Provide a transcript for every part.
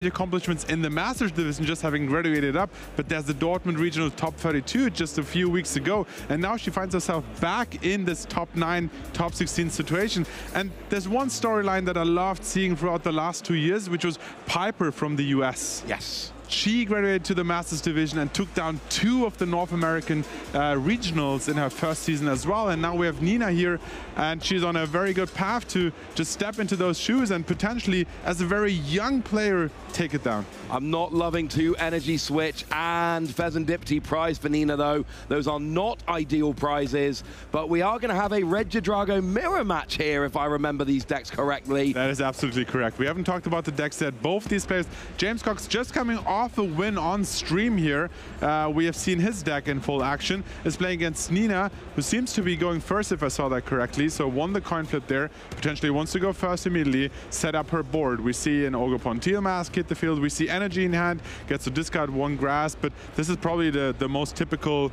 accomplishments in the Masters division, just having graduated up, but there's the Dortmund regional top 32 just a few weeks ago, and now she finds herself back in this top 9, top 16 situation. And there's one storyline that I loved seeing throughout the last 2 years, which was Piper from the US. Yes. She graduated to the Masters division and took down 2 of the North American regionals in her first season as well. And now we have Nina here, and she's on a very good path to just step into those shoes and potentially, as a very young player, take it down. I'm not loving 2 energy switch and Serendipity prize for Nina, though. Those are not ideal prizes, but we are going to have a Regidrago mirror match here, if I remember these decks correctly. That is absolutely correct. We haven't talked about the decks yet. Both these players, James Cox just coming off a win on stream here. We have seen his deck in full action. Is playing against Nina, who seems to be going first, if I saw that correctly. So won the coin flip there. Potentially wants to go first immediately, set up her board. We see an Ogerpon Teal Mask hit the field. We see energy in hand, gets to discard 1 grass, but this is probably the most typical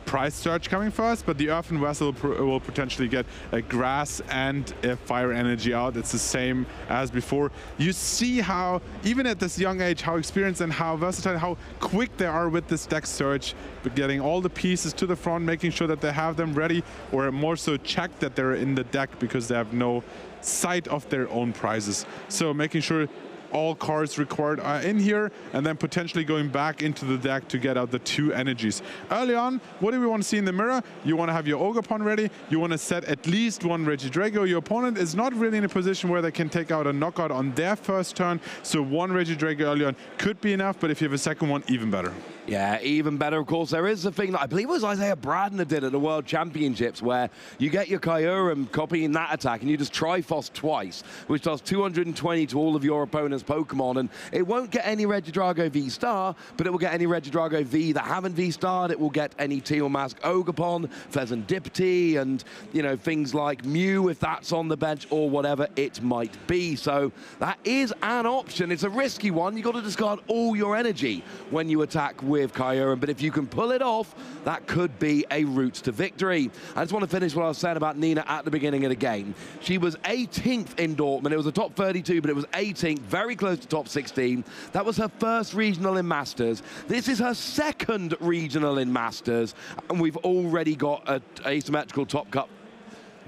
prize search coming first, but the Earthen Vessel will potentially get a grass and a fire energy out. It's the same as before. You see how, even at this young age, how experienced and how versatile, how quick they are with this deck search, but getting all the pieces to the front, making sure that they have them ready, or more so check that they're in the deck because they have no sight of their own prizes. So making sure all cards required are in here, and then potentially going back into the deck to get out the 2 energies. Early on, what do we want to see in the mirror? You want to have your Ogerpon ready. You want to set at least 1 Regidrago. Your opponent is not really in a position where they can take out a knockout on their first turn, so 1 Regidrago early on could be enough, but if you have a second one, even better. Yeah, even better, of course. There is a thing that I believe it was Isaiah Bradner did at the World Championships, where you get your Kyurem copying that attack and you just Triforce twice, which does 220 to all of your opponent's Pokemon, and it won't get any Regidrago V-Star, but it will get any Regidrago V that haven't V-Starred. It will get any Teal Mask Ogerpon, Serendipity, and, you know, things like Mew if that's on the bench, or whatever it might be. So that is an option. It's a risky one. You've got to discard all your energy when you attack with Kyurem, but if you can pull it off, that could be a route to victory. I just want to finish what I was saying about Nina at the beginning of the game. She was 18th in Dortmund. It was a top 32, but it was 18th, very close to top 16. That was her first regional in Masters. This is her second regional in Masters, and we've already got an asymmetrical top cup.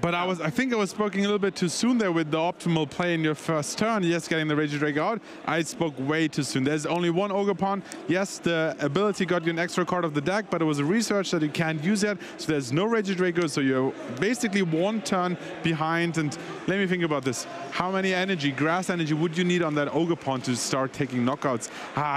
But I think I was speaking a little bit too soon there with the optimal play in your first turn. Yes, getting the Regidrago out. I spoke way too soon. There's only 1 Ogerpon. Yes, the ability got you an extra card of the deck, but it was a research that you can't use yet. So there's no Regidrago, so you're basically 1 turn behind. And let me think about this. How many energy, grass energy, would you need on that Ogerpon to start taking knockouts?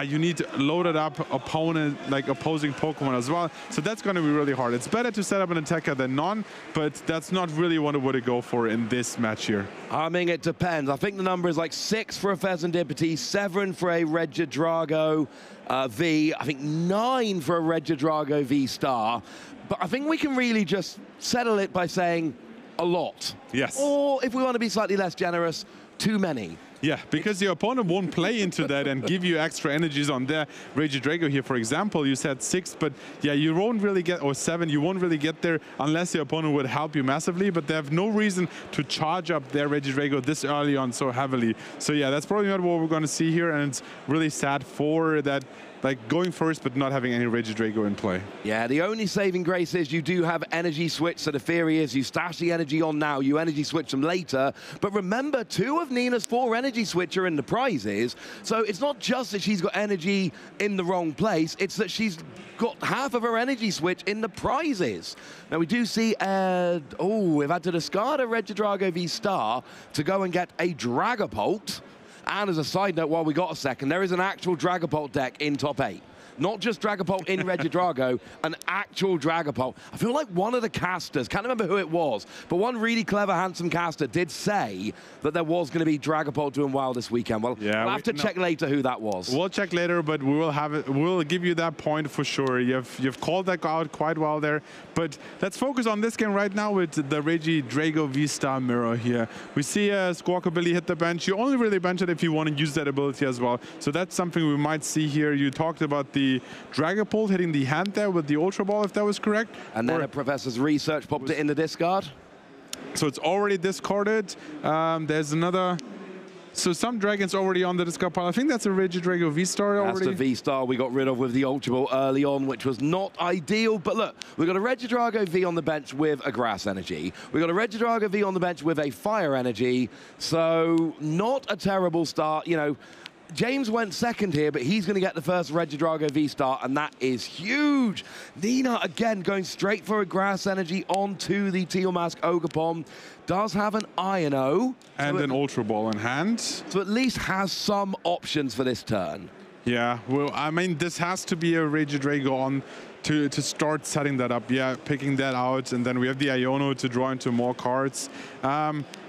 You need loaded up opponent, like opposing Pokemon as well. So that's going to be really hard. It's better to set up an attacker than none, but that's not really what I would go for in this match here. I mean, it depends. I think the number is like 6 for a Serendipity, 7 for a Regidrago V, I think 9 for a Regidrago V-Star. But I think we can really just settle it by saying a lot. Yes. Or if we want to be slightly less generous, too many. Yeah, because your opponent won't play into that and give you extra energies on their Regidrago here. For example, you said 6, but yeah, you won't really get, or 7, you won't really get there unless your opponent would help you massively, but they have no reason to charge up their Regidrago this early on so heavily. So yeah, that's probably not what we're going to see here, and it's really sad for that, like going first but not having any Regidrago in play. Yeah, the only saving grace is you do have energy switch, so the theory is you stash the energy on now, you energy switch them later. But remember, 2 of Nina's 4 energy switch are in the prizes, so it's not just that she's got energy in the wrong place, it's that she's got half of her energy switch in the prizes. Now we do see, we've had to discard a Regidrago V-Star to go and get a Dragapult. And as a side note, while we got a second, there is an actual Dragapult deck in top 8. Not just Dragapult in Regidrago, an actual Dragapult. I feel like one of the casters, can't remember who it was, but one really clever, handsome caster did say that there was going to be Dragapult doing well this weekend. Well, yeah, we'll have to check later who that was. We'll check later, but we will have it. We'll give you that point for sure. You've called that out quite well there. But let's focus on this game right now with the Regidrago V-Star mirror here. We see Squawkabilly hit the bench. You only really bench it if you want to use that ability as well. So that's something we might see here. You talked about the Dragapult hitting the hand there with the Ultra Ball, if that was correct. And then a Professor's Research popped it in the discard. So it's already discarded. There's another So some dragons already on the discard pile. I think that's a Regidrago V-Star already. That's the V-Star we got rid of with the Ultra Ball early on, which was not ideal. But look, we've got a Regidrago V on the bench with a Grass Energy. We've got a Regidrago V on the bench with a Fire Energy. So not a terrible start. You know, James went second here, but he's going to get the first Regidrago V-Star, and that is huge. Nina, again, going straight for a Grass Energy onto the Teal Mask Ogerpon. Does have an Iron-O. And an Ultra Ball in hand. So at least has some options for this turn. Yeah, well, I mean, this has to be a Regidrago on to start setting that up. Yeah, picking that out, and then we have the Iono to draw into more cards.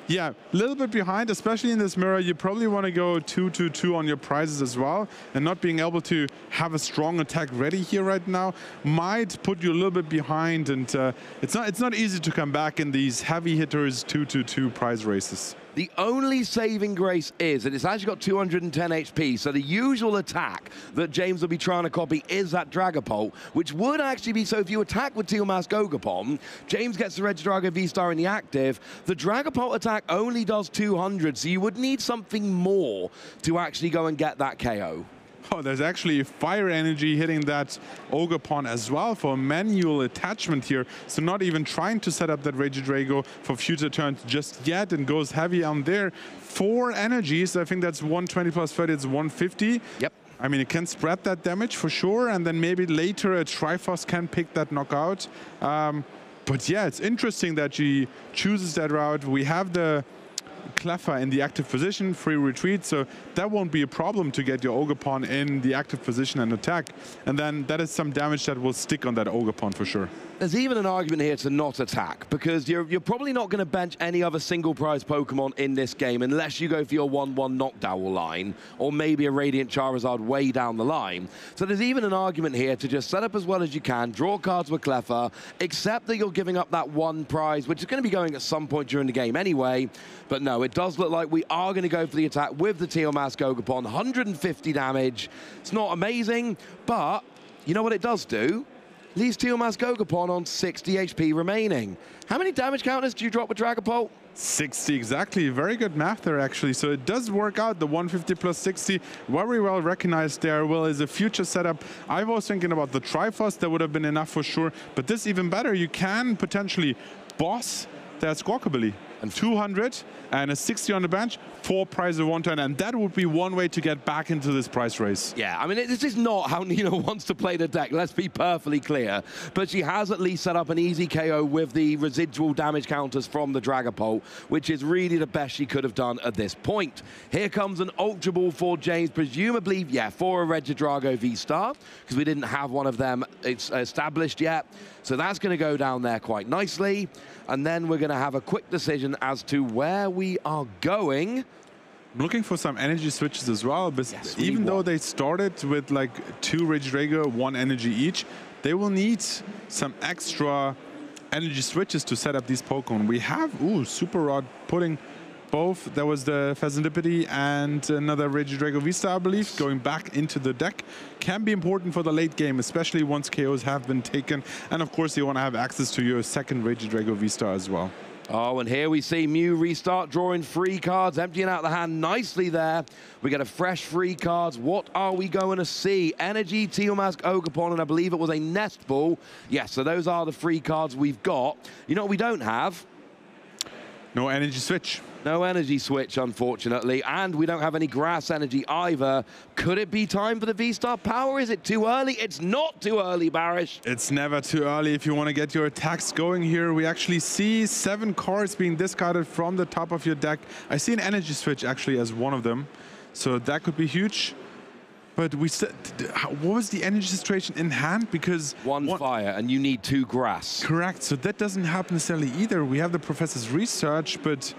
Yeah, a little bit behind, especially in this mirror. You probably want to go 2-2-2 on your prizes as well, and not being able to have a strong attack ready here right now might put you a little bit behind, and it's not easy to come back in these heavy hitters 2-2-2 prize races. The only saving grace is that it's actually got 210 HP, so the usual attack that James will be trying to copy is that Dragapult, which would actually be, so if you attack with Teal Mask Ogerpon, James gets the Regidrago V-Star in the active, the Dragapult attack only does 200, so you would need something more to actually go and get that KO. Oh, there's actually Fire Energy hitting that Ogerpon as well for a manual attachment here. So not even trying to set up that Regidrago for future turns just yet, and goes heavy on there. 4 energies, I think that's 120 plus 30, it's 150. Yep. I mean, it can spread that damage for sure, and then maybe later a Triforce can pick that knockout. But yeah, it's interesting that she chooses that route. We have the Cleffa in the active position, free retreat, so that won't be a problem to get your Ogerpon in the active position and attack. And then that is some damage that will stick on that Ogerpon for sure. There's even an argument here to not attack, because you're probably not going to bench any other single prize Pokemon in this game unless you go for your 1-1 Knockdown line, or maybe a Radiant Charizard way down the line. So there's even an argument here to just set up as well as you can, draw cards with Cleffa, except that you're giving up that one prize, which is going to be going at some point during the game anyway. But no, it does look like we are going to go for the attack with the Teal Mask Ogerpon. 150 damage. It's not amazing, but you know what it does do? Leaves Teal Mask Ogerpon on 60 HP remaining. How many damage counters do you drop with Dragapult? 60, exactly. Very good math there, actually. So it does work out. The 150 plus 60, very well recognized there. Well, as a future setup, I was thinking about the Triforce. That would have been enough for sure. But this even better. You can potentially boss that Squawkabilly. And 200 and a 60 on the bench, 4 prizes of 1 turn, and that would be one way to get back into this prize race. Yeah, I mean, this is not how Nina wants to play the deck, let's be perfectly clear. But she has at least set up an easy KO with the residual damage counters from the Dragapult, which is really the best she could have done at this point. Here comes an Ultra Ball for James, presumably, yeah, for a Regidrago V-Star, because we didn't have one of them established yet. So that's going to go down there quite nicely. And then we're going to have a quick decision as to where we are going. I'm looking for some energy switches as well, but yes, even though they started with like 2 Regidrago, 1 energy each, they will need some extra energy switches to set up these Pokemon. We have, Super Rod putting both. There was the Pheasantipity and another Regidrago V-Star, I believe, going back into the deck. Can be important for the late game, especially once KOs have been taken. And of course, you want to have access to your second Regidrago V-Star as well. Oh, and here we see Mew restart, drawing free cards, emptying out the hand nicely there. We get a fresh free cards. What are we going to see? Energy, Teal Mask, Ogerpon, and I believe it was a Nest Ball. Yes, so those are the free cards we've got. You know what we don't have? No energy switch. No energy switch, unfortunately, and we don't have any grass energy either. Could it be time for the V-Star power? Is it too early? It's not too early, Barish. It's never too early if you want to get your attacks going here. We actually see 7 cards being discarded from the top of your deck. I see an energy switch actually as one of them, so that could be huge. But we said, what was the energy situation in hand? Because one fire, and you need 2 grass. Correct. So that doesn't happen necessarily either. We have the professor's research, but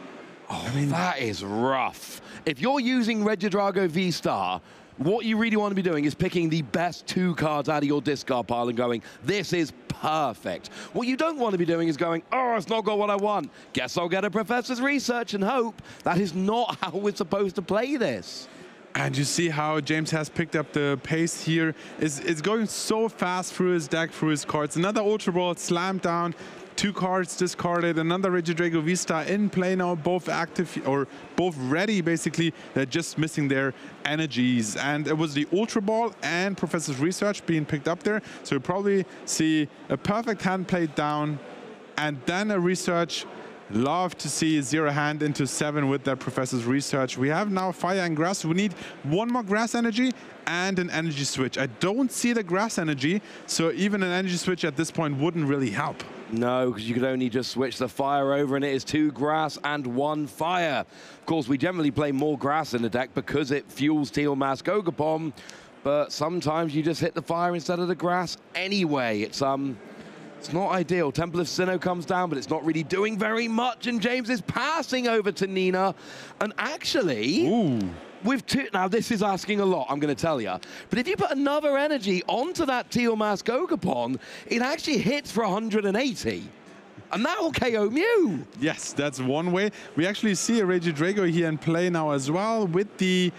I mean, that is rough. If you're using Regidrago V-Star, what you really want to be doing is picking the best 2 cards out of your discard pile and going, this is perfect. What you don't want to be doing is going, oh, it's not got what I want. Guess I'll get a professor's research and hope. That is not how we're supposed to play this. And you see how James has picked up the pace here. It's going so fast through his deck, through his cards. Another Ultra Ball slammed down. 2 cards discarded, another Regidrago V-Star in play now, both active or both ready basically. They're just missing their energies, and it was the Ultra Ball and Professor's Research being picked up there, so you probably see a perfect hand played down and then a Research. Love to see 0 hand into 7 with that Professor's Research. We have now Fire and Grass. We need 1 more Grass Energy and an Energy Switch. I don't see the Grass Energy, so even an Energy Switch at this point wouldn't really help. No, because you could only just switch the Fire over, and it is 2 Grass and 1 Fire. Of course, we generally play more Grass in the deck because it fuels Teal Mask Ogopon, but sometimes you just hit the Fire instead of the Grass anyway. It's not ideal. Temple of Sinnoh comes down, but it's not really doing very much, and James is passing over to Nina. And actually, with 2, now this is asking a lot, I'm going to tell you, but if you put another energy onto that Teal Mask Ogopon, it actually hits for 180. And that will KO Mew. Yes, that's one way. We actually see a Regidrago here in play now as well with the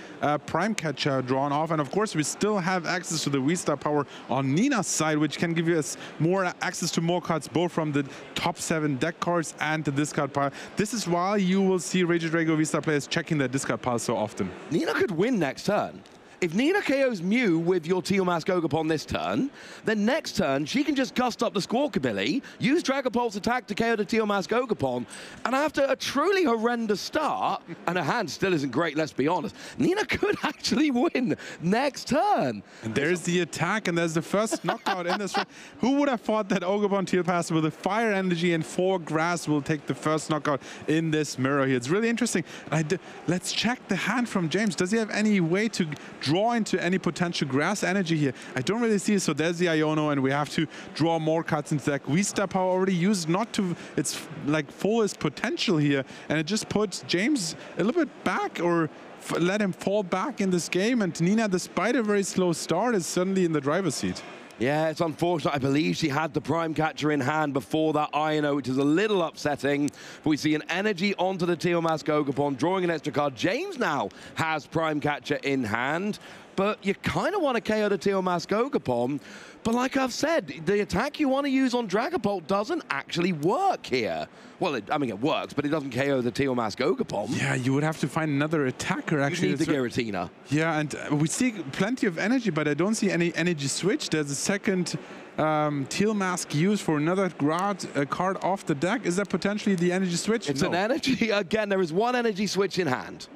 Prime Catcher drawn off. And of course, we still have access to the V-Star power on Nina's side, which can give us more access to more cards, both from the top 7 deck cards and the discard pile. This is why you will see Regidrago V-Star players checking their discard pile so often. Nina could win next turn. If Nina KOs Mew with your Teal Mask Ogopon this turn, then next turn she can just gust up the Squawkabilly, use Dragapult's attack to KO the Teal Mask Ogopon, and after a truly horrendous start, and her hand still isn't great, let's be honest, Nina could actually win next turn. And there's the attack, and there's the first knockout in this round. Who would have thought that Ogopon Teal Pass with a Fire Energy and 4 Grass will take the first knockout in this mirror here? It's really interesting. Let's check the hand from James. Does he have any way to draw into any potential Grass Energy here? I don't really see it. So there's the Iono, and we have to draw more cards into deck. V-Star power already used not to its like fullest potential here, and it just puts James a little bit back, or let him fall back in this game. And Nina, despite a very slow start, is suddenly in the driver's seat. Yeah, it's unfortunate. I believe she had the Prime Catcher in hand before that Iono, which is a little upsetting. But we see an energy onto the Teal Mask Ogopon, drawing an extra card. James now has Prime Catcher in hand, but you kind of want to KO the Teal Mask Ogopon. But like I've said, the attack you want to use on Dragapult doesn't actually work here. Well, I mean, it works, but it doesn't KO the Teal Mask Ogopon. Yeah, you would have to find another attacker, actually. You need the Giratina. Yeah, and we see plenty of energy, but I don't see any energy switch. There's a second Teal Mask used for another card off the deck. Is that potentially the energy switch? It's an energy. Again, there is one energy switch in hand.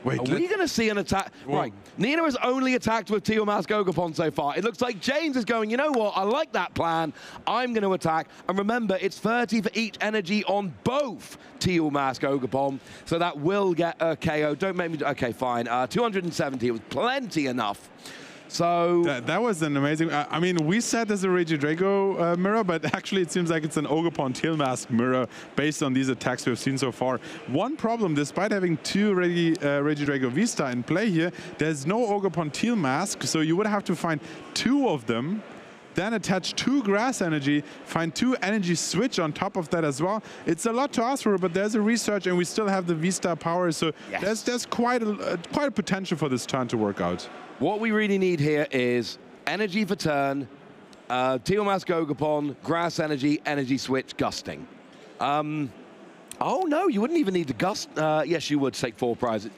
Wait, are we going to see an attack? Whoa. Right, Nina has only attacked with Teal Mask Ogopon so far. It looks like James is going, you know what, I like that plan. I'm going to attack. And remember, it's 30 for each energy on both Teal Mask Ogopon. So that will get a KO. Don't make me, okay, fine. 270, it was plenty enough. So that was an amazing. I mean, we said there's a Regidrago mirror, but actually it seems like it's an Ogopon Teal Mask mirror based on these attacks we've seen so far. One problem, despite having 2 Regidrago V-Star in play here, there's no Ogopon Teal Mask, so you would have to find 2 of them, then attach 2 Grass Energy, find 2 Energy Switch on top of that as well. It's a lot to ask for, but there's a Research, and we still have the V-Star power, so yes, there's quite a potential for this turn to work out. What we really need here is energy for turn, Teal Mask Ogopon, Grass Energy, Energy Switch, Gusting. Oh no, you wouldn't even need to gust. Yes, you would take 4 prizes.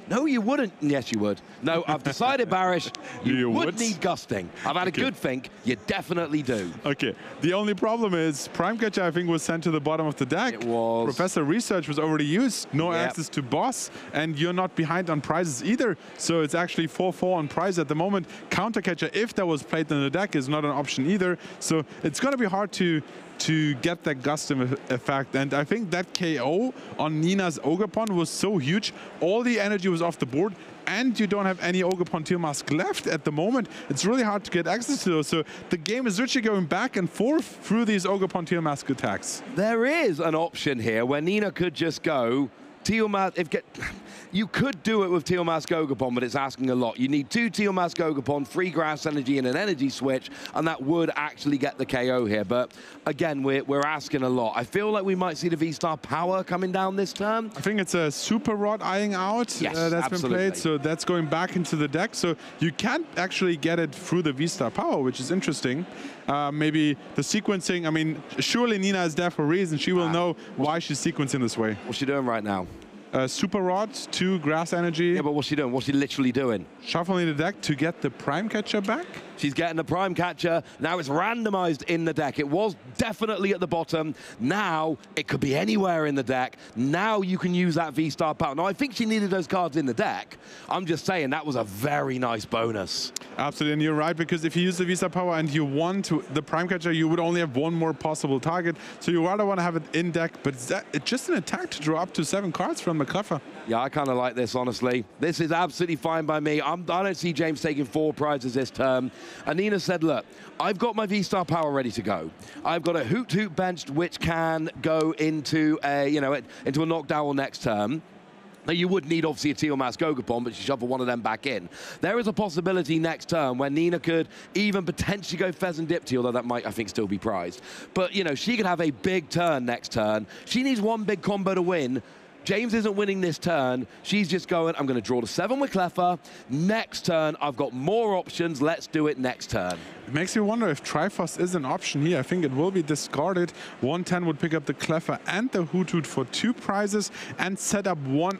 No, you wouldn't. Yes, you would. No, I've decided, Barish, you would need Gusting. I've had a good think. You definitely do. Okay. The only problem is Prime Catcher, I think, was sent to the bottom of the deck. It was. Professor Research was already used. No access to boss, and you're not behind on prizes either. So it's actually 4-4 on prize at the moment. Counter Catcher, if that was played in the deck, is not an option either. So it's going to be hard to get that Gusting effect. And I think that KO on Nina's Ogopon was so huge. All the energy was off the board, and you don't have any Ogopon Teal Mask left at the moment. It's really hard to get access to those. So the game is literally going back and forth through these Ogopon Teal Mask attacks. There is an option here where Nina could just go Tiamat, you could do it with Tiamat Gogapon, but it's asking a lot. You need 2 Tiamat Gogapon, 3 grass energy, and an energy switch, and that would actually get the KO here. But again, we're asking a lot. I feel like we might see the V-Star Power coming down this turn. I think it's a Super Rod eyeing out. Yes, that's absolutely. been played, so that's going back into the deck. So you can't actually get it through the V-Star Power, which is interesting. Maybe the sequencing, I mean, surely Nina is there for a reason. She will know why she's sequencing this way. What's she doing right now? Super Rod, 2 grass energy. Yeah, but what's she doing? What's she literally doing? Shuffling the deck to get the Prime Catcher back. She's getting the Prime Catcher. Now it's randomized in the deck. It was definitely at the bottom. Now it could be anywhere in the deck. Now you can use that V-Star Power. Now I think she needed those cards in the deck. I'm just saying that was a very nice bonus. Absolutely, and you're right, because if you use the V-Star Power and you want the Prime Catcher, you would only have 1 more possible target. So you rather want to have it in deck, but it's just an attack to draw up to 7 cards from the Cleffer. Yeah, I kind of like this, honestly. This is absolutely fine by me. I don't see James taking 4 prizes this turn. And Nina said, look, I've got my V-Star Power ready to go. I've got a Hoot Hoot benched, which can go into a, into a Knockdown next turn. Now, you would need, obviously, a Tiamat Gogapon, but you shuffle one of them back in. There is a possibility next turn where Nina could even potentially go Pheasant Dipty, although that might, I think, still be prized. But, she could have a big turn next turn. She needs 1 big combo to win. James isn't winning this turn. She's just going, I'm going to draw to 7 with Cleffer. Next turn, I've got more options. Let's do it next turn. It makes me wonder if Triforce is an option here. I think it will be discarded. 110 would pick up the Cleffer and the Hoot Hoot for 2 prizes and set up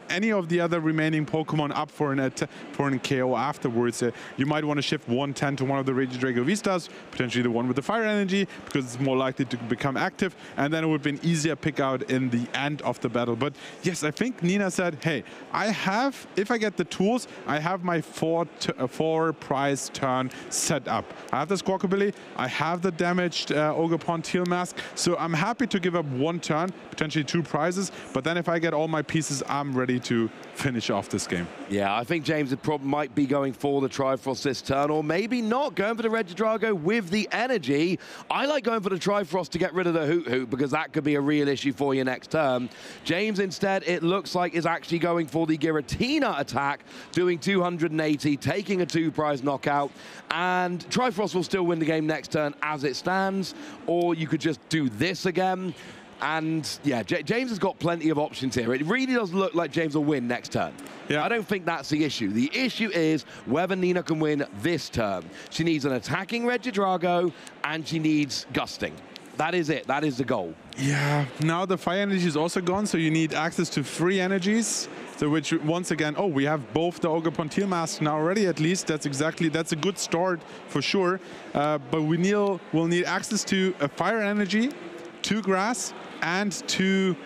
any of the other remaining Pokemon up for an KO afterwards. You might want to shift 110 to one of the Regidrago V-Stars, potentially the one with the Fire Energy, because it's more likely to become active, and then it would be an easier pick out in the end of the battle. But yes, I think Nina said, hey, if I get the tools, I have my 4 prize turn set up. I have the Squawkabilly, I have the damaged Ogerpon Teal Mask, so I'm happy to give up 1 turn, potentially 2 prizes, but then if I get all my pieces, I'm ready to finish off this game. Yeah, I think James might be going for the Triforce this turn, or maybe not, going for the Regidrago with the energy. I like going for the Triforce to get rid of the Hoot Hoot, because that could be a real issue for you next turn. James, instead, it looks like is actually going for the Giratina attack, doing 280, taking a 2 prize knockout, and Triforce will still win the game next turn as it stands, or you could just do this again. And yeah, James has got plenty of options here. It really does look like James will win next turn. Yeah. I don't think that's the issue. The issue is whether Nina can win this turn. She needs an attacking Regidrago, and she needs gusting. That is it. That is the goal. Yeah, now the Fire Energy is also gone, so you need access to 3 energies. So which, once again, we have both the Ogerpon Teal Mask now already, at least. That's a good start for sure. But we'll need access to a Fire Energy, 2 grass, and 2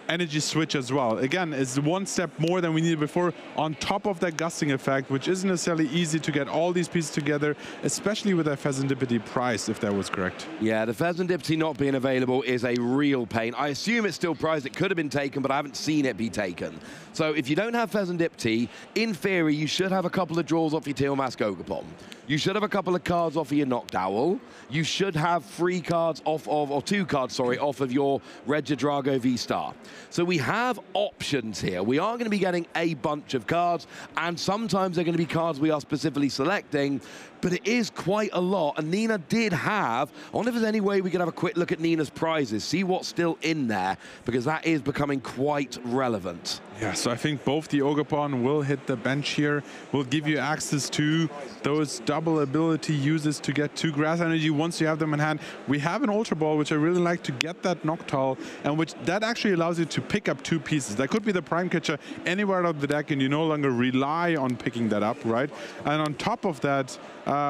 energy switch as well. Again, it's 1 step more than we needed before, on top of that gusting effect, which isn't necessarily easy to get all these pieces together, especially with that Pheasant Dipty price, if that was correct. Yeah, the Pheasant Dipty not being available is a real pain. I assume it's still prized. It could have been taken, but I haven't seen it be taken. So if you don't have Pheasant Dipty, in theory, you should have a couple of draws off your Tiamat Gogapon. You should have a couple of cards off of your Knockdown. You should have 3 cards off of, or 2 cards, sorry, off of your Regidrago V-Star. So we have options here. We are going to be getting a bunch of cards, and sometimes they're going to be cards we are specifically selecting, but it is quite a lot. And Nina did have, I wonder if there's any way we could have a quick look at Nina's prizes, see what's still in there, because that is becoming quite relevant. Yeah, so I think both the Ogerpon will hit the bench here, will give you access to those double ability uses to get 2 grass energy once you have them in hand. We have an Ultra Ball, which I really like to get that Noctowl, and which that actually allows you to pick up 2 pieces. That could be the Prime Catcher anywhere out of the deck, and you no longer rely on picking that up, right? And on top of that,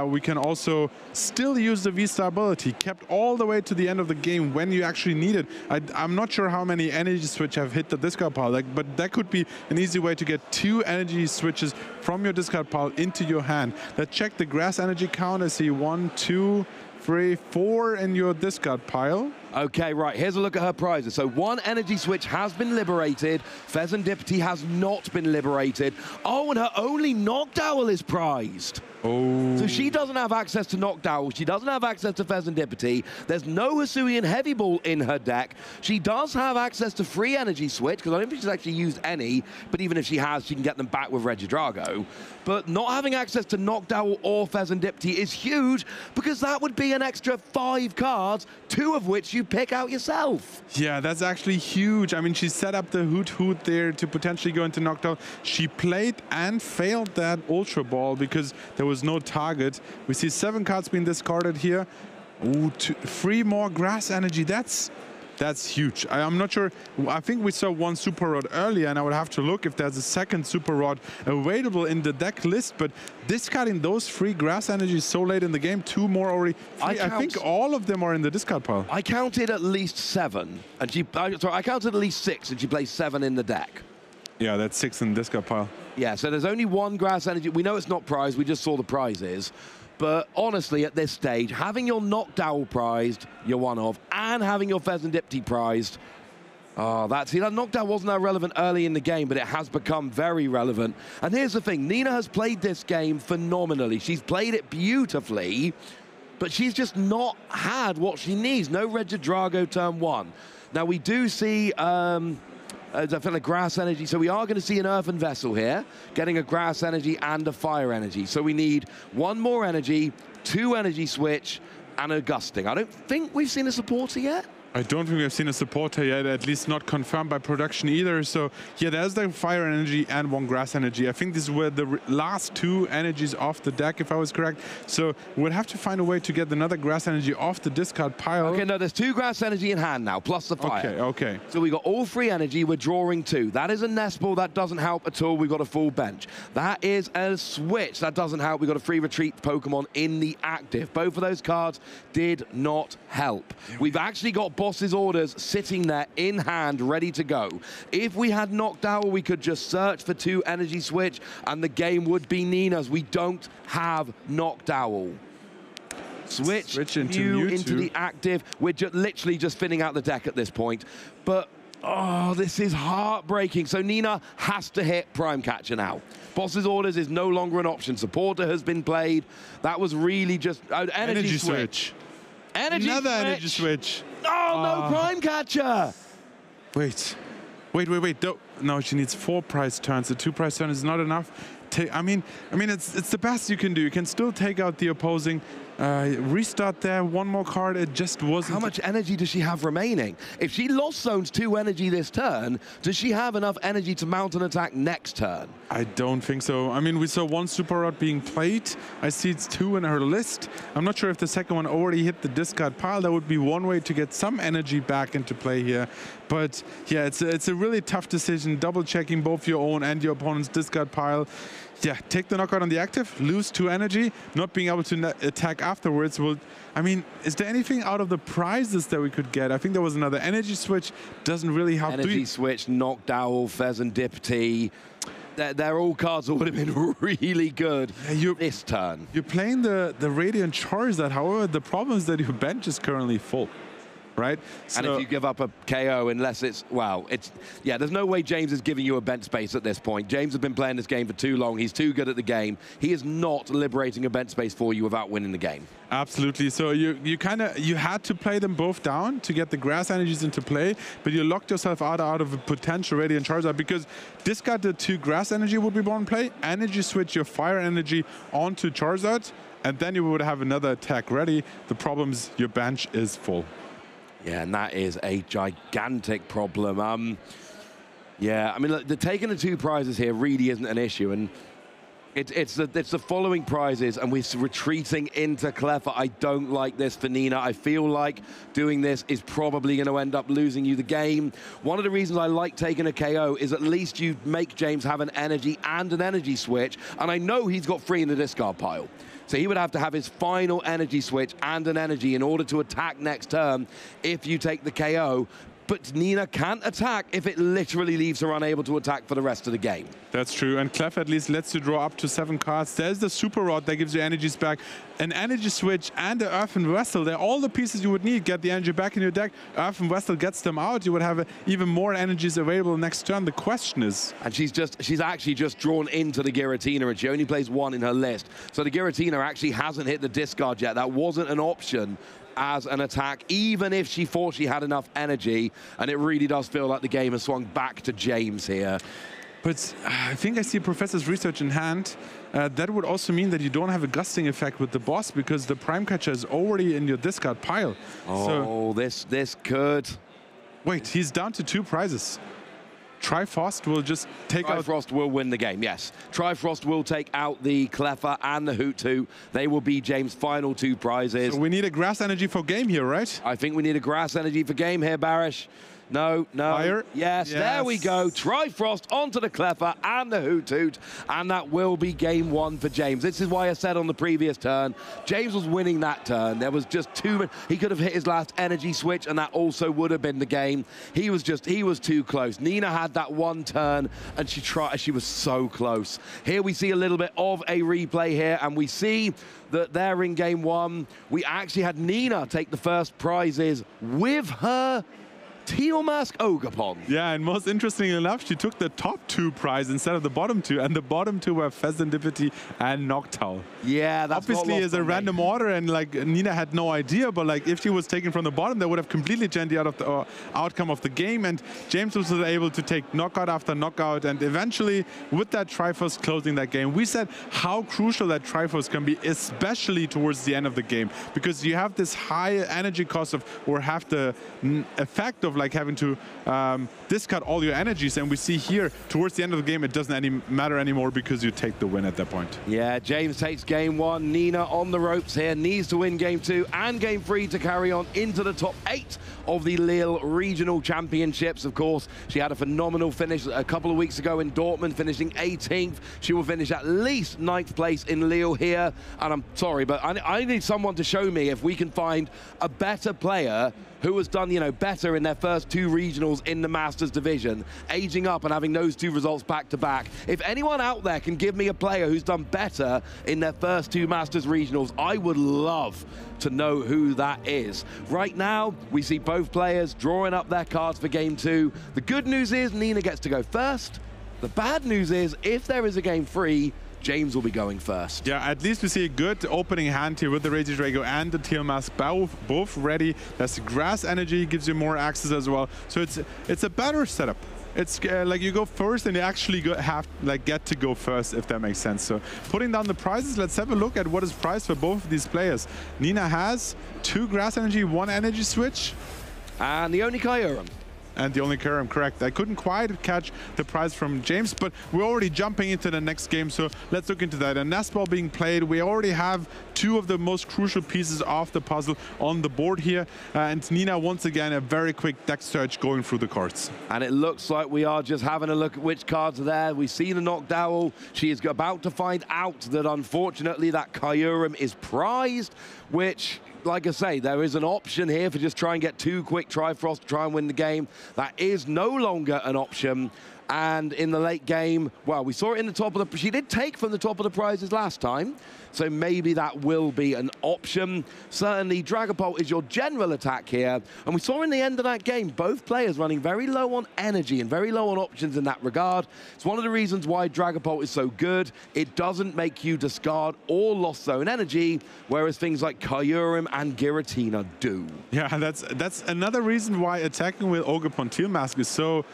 we can also still use the V-Star ability, kept all the way to the end of the game when you actually need it. I'm not sure how many energy switch have hit the discard pile, but that could be an easy way to get 2 energy switches from your discard pile into your hand. Let's check the grass energy count. I see 1, 2, 3, 4 in your discard pile. Okay, right, here's a look at her prizes. So one energy switch has been liberated. Pheasantipity has not been liberated. Oh, and her only Knockdowl is prized. Oh. So she doesn't have access to Knockdowl. She doesn't have access to Pheasantipity. There's no Hisuian Heavy Ball in her deck. She does have access to free energy switch, because I don't think she's actually used any, but even if she has, she can get them back with Regidrago. But not having access to Knockdowl or Pheasantipity is huge, because that would be an extra 5 cards, 2 of which you pick out yourself. Yeah, that's actually huge. I mean, she set up the Hoot there to potentially go into Knockdown. She played and failed that Ultra Ball because there was no target. We see 7 cards being discarded here. Ooh, 3 more Grass Energy. That's huge. I'm not sure. I think we saw 1 Super Rod earlier, and I would have to look if there's a second Super Rod available in the deck list. But discarding those 3 Grass Energies so late in the game, 2 more already. I think all of them are in the discard pile. I counted at least 7, and I counted at least 6, and she plays 7 in the deck. Yeah, that's 6 in the discard pile. Yeah, so there's only 1 Grass Energy. We know it's not prized. We just saw the prizes. But honestly, at this stage, having your Knockdowl prized, you're one of, and having your Pheasantipity prized, that Knockdown wasn't that relevant early in the game, but it has become very relevant. And here's the thing, Nina has played this game phenomenally. She's played it beautifully, but she's just not had what she needs. No Regidrago turn 1. Now, we do see I feel like Grass Energy, so we are going to see an Earthen Vessel here, getting a Grass Energy and a Fire Energy. So we need 1 more energy, 2 energy switch, and a Gusting. I don't think we've seen a supporter yet. I don't think we've seen a supporter yet, at least not confirmed by production either. So yeah, there's the Fire Energy and 1 Grass Energy. I think these were the last 2 energies off the deck, if I was correct. So we'll have to find a way to get another Grass Energy off the discard pile. Okay, no, there's 2 Grass Energy in hand now, plus the Fire. Okay. So we got all 3 energy, we're drawing 2. That is a Nest Ball, that doesn't help at all. We've got a full bench. That is a Switch, that doesn't help. We've got a free retreat Pokemon in the active. Both of those cards did not help. We've actually got Boss's Orders sitting there in hand, ready to go. If we had Knockdown, we could just search for 2 energy switch and the game would be Nina's. We don't have Knockdown. Switch into the active. We're literally just thinning out the deck at this point. But, oh, this is heartbreaking. So Nina has to hit Prime Catcher now. Boss's Orders is no longer an option. Supporter has been played. That was really just energy switch. Another energy switch. Oh, no Prime Catcher! Wait. No, she needs 4 prize turns. The 2 prize turn is not enough. I mean, it's the best you can do. You can still take out the opposing, restart there, 1 more card. It just wasn't. How much energy does she have remaining? If she lost zones 2 energy this turn, does she have enough energy to mount an attack next turn? I don't think so. I mean, we saw 1 Super Rod being played. I see it's 2 in her list. I'm not sure if the second one already hit the discard pile. That would be one way to get some energy back into play here. But yeah, it's a really tough decision, double checking both your own and your opponent's discard pile. Yeah, take the knockout on the active, lose 2 energy, not being able to attack afterwards. I mean, is there anything out of the prizes that we could get? I think there was another energy switch, doesn't really help. Energy switch, Knockdown, Pheasantipity. They're all cards that would have been really good this turn. You're playing the Radiant Charizard, however, the problem is that your bench is currently full. Right? And if you give up a KO, unless it's, well, yeah, there's no way James is giving you a bench space at this point. James has been playing this game for too long. He's too good at the game. He is not liberating a bench space for you without winning the game. Absolutely. So you had to play them both down to get the Grass Energies into play, but you locked yourself out of a potential Radiant Charizard because discard the 2 Grass Energy would be born in play, energy switch your Fire Energy onto Charizard, and then you would have another attack ready. The problem is your bench is full. Yeah, and that is a gigantic problem. Yeah, I mean, look, taking the 2 prizes here really isn't an issue, and it's the following prizes, and we're retreating into Cleffa. I don't like this for Nina. I feel like doing this is probably going to end up losing you the game. One of the reasons I like taking a KO is at least you make James have an energy and an energy switch, and I know he's got 3 in the discard pile. So he would have to have his final energy switch and an energy in order to attack next turn if you take the KO. but Nina can't attack if it literally leaves her unable to attack for the rest of the game. That's true, and Clef at least lets you draw up to 7 cards. There's the Super Rod that gives you energies back, an energy switch, and the Earthen Vessel. They're all the pieces you would need. Get the energy back in your deck. Earthen Vessel gets them out. You would have even more energies available next turn. The question is... And she's actually just drawn into the Giratina, and she only plays 1 in her list. So the Giratina actually hasn't hit the discard yet. That wasn't an option as an attack, even if she thought she had enough energy. And it really does feel like the game has swung back to James here. But I think I see Professor's research in hand. That would also mean that you don't have a gusting effect with the boss because the Prime Catcher is already in your discard pile. Oh, so, this could... Wait, he's down to 2 prizes. Trifrost will just take out... Trifrost will win the game, yes. Trifrost will take out the Cleffa and the Hoot-Toot. They will be James' final 2 prizes. So we need a grass energy for game here, right? I think we need a grass energy for game here, Barish. No. Fire? Yes, there we go. Trifrost onto the Cleffa and the Hoot-Toot, and that will be game 1 for James. This is why I said on the previous turn, James was winning that turn. There was just too many. He could have hit his last energy switch, and that also would have been the game. He was too close. Nina had that 1 turn, and she was so close. Here we see a little bit of a replay here, and we see that there in game 1, we actually had Nina take the first prizes with her Teal Mask Ogapon. Yeah, and most interestingly enough, she took the top 2 prize instead of the bottom 2, and the bottom 2 were Pheasantipity and Noctowl. Yeah, that's obviously is a random order, and like Nina had no idea, but like if she was taken from the bottom, that would have completely changed the outcome of the game, and James was able to take knockout after knockout, and eventually with that Triforce closing that game. We said how crucial that Triforce can be, especially towards the end of the game, because you have this high energy cost of, or have the effect of like having to discard all your energies, and we see here towards the end of the game it doesn't matter anymore because you take the win at that point. Yeah, James takes game 1. Nina on the ropes here, needs to win game 2 and game 3 to carry on into the top 8 of the Lille Regional Championships. Of course, she had a phenomenal finish a couple of weeks ago in Dortmund, finishing 18th. She will finish at least 9th place in Lille here, and I'm sorry, but I need someone to show me if we can find a better player who has done, you know, better in their first 2 regionals in the Masters division, aging up and having those 2 results back to back. If anyone out there can give me a player who's done better in their first 2 Masters regionals, I would love to know who that is. Right now, we see both players drawing up their cards for game 2. The good news is Nina gets to go first. The bad news is if there is a game 3, James will be going first. Yeah, at least we see a good opening hand here with the Rage Drago and the Teal Mask both ready. That's grass energy, gives you more access as well. So it's a better setup. It's like you go first and you actually get to go first, if that makes sense. So putting down the prizes, let's have a look at what is priced for both of these players. Nina has 2 grass energy, 1 energy switch. And the only Kyurem. And the only Kyurem, correct. I couldn't quite catch the prize from James, but we're already jumping into the next game, so let's look into that. A nest ball being played. We already have 2 of the most crucial pieces of the puzzle on the board here. And Nina, once again, a very quick deck search going through the cards. And it looks like we are just having a look at which cards are there. We see the Noctowl. She is about to find out that, unfortunately, that Kyurem is prized, which... like I say, there is an option here for just try and get 2 quick Trifrost to try and win the game. That is no longer an option. And in the late game, well, we saw it in the top of the... She did take from the top of the prizes last time, so maybe that will be an option. Certainly, Dragapult is your general attack here. And we saw in the end of that game, both players running very low on energy and very low on options in that regard. It's one of the reasons why Dragapult is so good. It doesn't make you discard or lost zone energy, whereas things like Kyurem and Giratina do. Yeah, that's another reason why attacking with Ogapon Teal Mask is so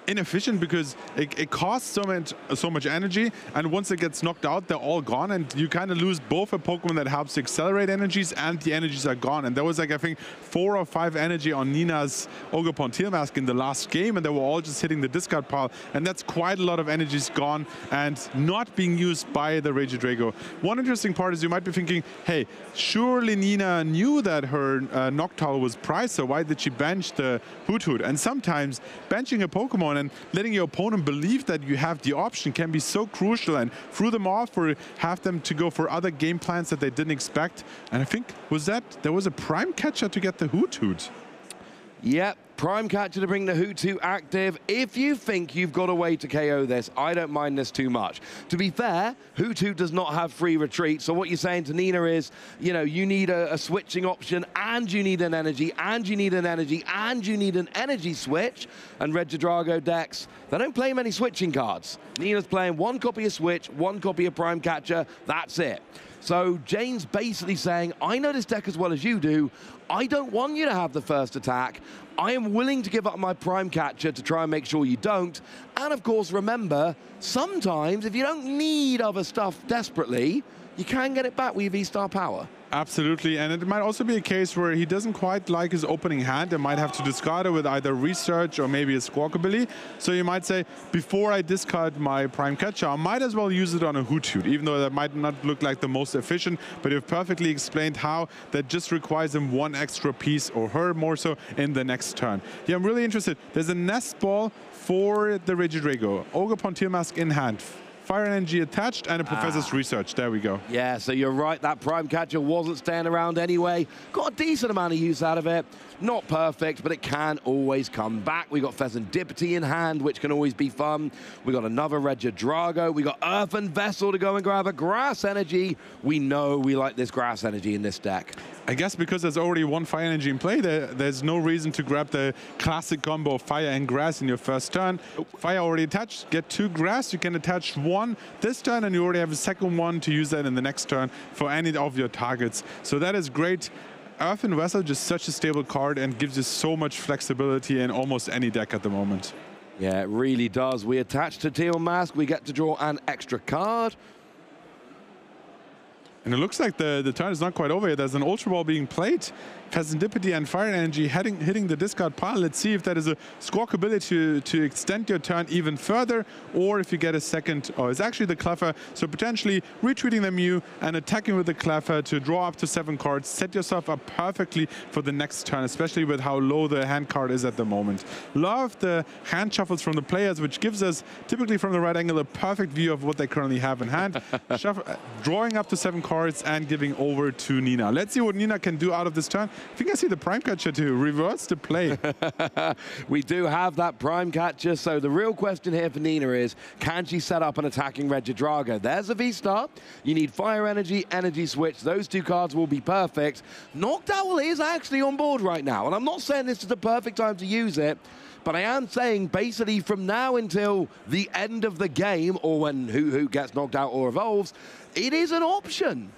inefficient, because it costs so much energy, and once it gets knocked out, they're all gone, and you kind of lose both a Pokemon that helps to accelerate energies, and the energies are gone. And there was like, I think, 4 or 5 energy on Nina's Ogapon Teal Mask in the last game, and they were all just hitting the discard pile, and that's quite a lot of energies gone and not being used by the Regidrago. One interesting part is you might be thinking, hey, surely Nina knew that her Noctowl was prized, so why did she bench the Hoot-Toot? And sometimes benching a Pokemon and letting your opponent believe that you have the option can be so crucial, and threw them off or have them to go for other game plans that they didn't expect. And I think there was a prime catcher to get the Hoot-Toot. Yep, Prime Catcher to bring the Hutu active. If you think you've got a way to KO this, I don't mind this too much. To be fair, Hutu does not have free retreat, so what you're saying to Nina is, you know, you need a switching option, and you need an energy, and you need an energy, and you need an energy switch. And Regidrago decks, they don't play many switching cards. Nina's playing one copy of Switch, one copy of Prime Catcher, that's it. So Jane's basically saying, I know this deck as well as you do. I don't want you to have the first attack. I am willing to give up my Prime Catcher to try and make sure you don't. And of course, remember, sometimes if you don't need other stuff desperately, you can get it back with your V-Star power. Absolutely, and it might also be a case where he doesn't quite like his opening hand and might have to discard it with either Research or maybe a Squawkabilly. So you might say, before I discard my Prime Catcher, I might as well use it on a Hoothoot, even though that might not look like the most efficient, but you've perfectly explained how that just requires him one extra piece, or her more so, in the next turn. Yeah, I'm really interested. There's a Nest Ball for the Regidrago. Ogerpon Teal Mask in hand. Fire Energy attached and a Professor's Research. There we go. Yeah, so you're right. That Prime Catcher wasn't staying around anyway. Got a decent amount of use out of it. Not perfect, but it can always come back. We got Pheasantipity in hand, which can always be fun. We got another Regidrago. We got Earthen Vessel to go and grab a Grass Energy. We know we like this Grass Energy in this deck. I guess because there's already one Fire Energy in play, there's no reason to grab the classic combo of Fire and Grass in your first turn. Fire already attached, get 2 Grass, you can attach 1 this turn, and you already have a second one to use that in the next turn for any of your targets. So that is great. Earthen Vessel, just such a stable card and gives you so much flexibility in almost any deck at the moment. Yeah, it really does. We attach to Teal Mask, we get to draw an extra card. And it looks like the turn is not quite over yet. There's an Ultra Ball being played. Pheasantipity and Fire Energy hitting the discard pile. Let's see if that is a Squawkabilly to extend your turn even further, or if you get a second, or it's actually the Cleffer. So potentially retreating the Mew and attacking with the Cleffer to draw up to 7 cards. Set yourself up perfectly for the next turn, especially with how low the hand card is at the moment. Love the hand shuffles from the players, which gives us, typically from the right angle, a perfect view of what they currently have in hand. Drawing up to 7 cards and giving over to Nina. Let's see what Nina can do out of this turn. I think I see the Prime Catcher to reverse the play. We do have that Prime Catcher, so the real question here for Nina is, can she set up an attacking Regidrago? There's a V-Star. You need Fire Energy, Energy Switch. Those 2 cards will be perfect. Noctowl is actually on board right now, and I'm not saying this is the perfect time to use it, but I am saying basically from now until the end of the game, or when Hoot gets knocked out or evolves, it is an option.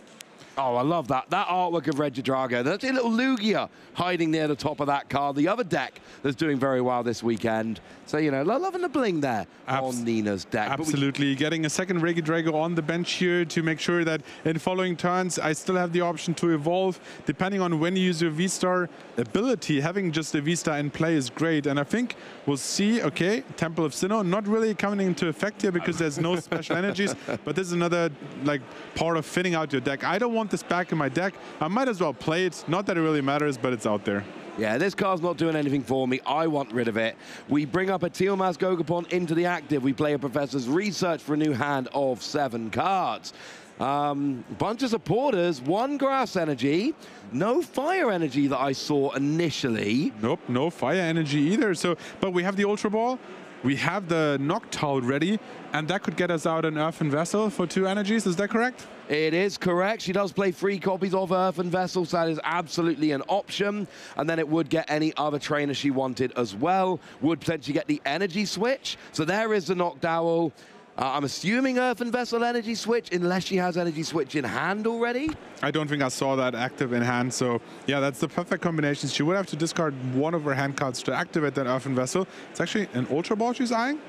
Oh, I love that. That artwork of Regidrago. That's a little Lugia hiding near the top of that card. The other deck that's doing very well this weekend. So, you know, loving the bling there on Nina's deck. Absolutely. Getting a second Regidrago on the bench here to make sure that in following turns, I still have the option to evolve. Depending on when you use your V-Star ability, having just a V-Star in play is great. And I think we'll see, okay, Temple of Sinnoh, not really coming into effect here because there's no special energies. But this is another, like, part of fitting out your deck. I don't want this back in my deck. I might as well play it. Not that it really matters, but it's out there. Yeah, this card's not doing anything for me. I want rid of it. We bring up a Teal Mask Ogerpon into the active. We play a Professor's Research for a new hand of 7 cards. Bunch of supporters, 1 Grass Energy, no Fire Energy that I saw initially. Nope, no Fire Energy either. So, but we have the Ultra Ball. We have the Noctowl ready, and that could get us out an Earthen Vessel for 2 energies. Is that correct? It is correct. She does play 3 copies of Earthen Vessel, so that is absolutely an option. And then it would get any other trainer she wanted as well. Would potentially get the Energy Switch. So there is the Noctowl. I'm assuming Earthen Vessel Energy Switch, unless she has Energy Switch in hand already. I don't think I saw that active in hand, so yeah, that's the perfect combination. She would have to discard 1 of her hand cards to activate that Earthen Vessel. It's actually an Ultra Ball she's eyeing.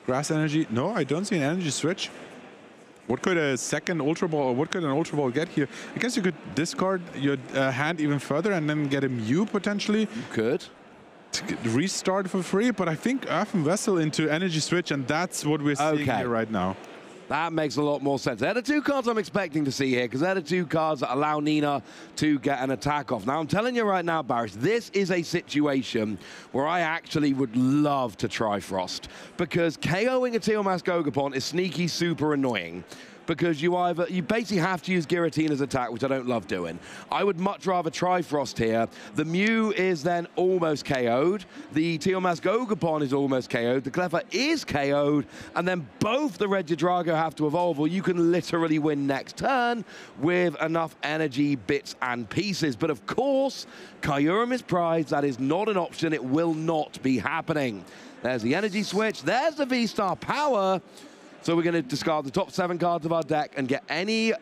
Grass Energy. No, I don't see an Energy Switch. What could a second Ultra Ball, or what could an Ultra Ball get here? I guess you could discard your hand even further and then get a Mew potentially. You could. To restart for free, but I think Earthen Vessel into Energy Switch, and that's what we're seeing here right now. That makes a lot more sense. They're the 2 cards I'm expecting to see here, because they're the 2 cards that allow Nina to get an attack off. Now, I'm telling you right now, Barris, this is a situation where I actually would love to try Frost, because KOing a Teal Mask Ogerpon is sneaky super annoying. because you basically have to use Giratina's attack, which I don't love doing. I would much rather try Frost here. The Mew is then almost KO'd. The Teal'c Gogapon is almost KO'd. The Cleffa is KO'd. And then both the Regidrago have to evolve, or you can literally win next turn with enough energy, bits, and pieces. But of course, Kyurem is prized. That is not an option. It will not be happening. There's the energy switch. There's the V-Star power. So we're going to discard the top 7 cards of our deck and get any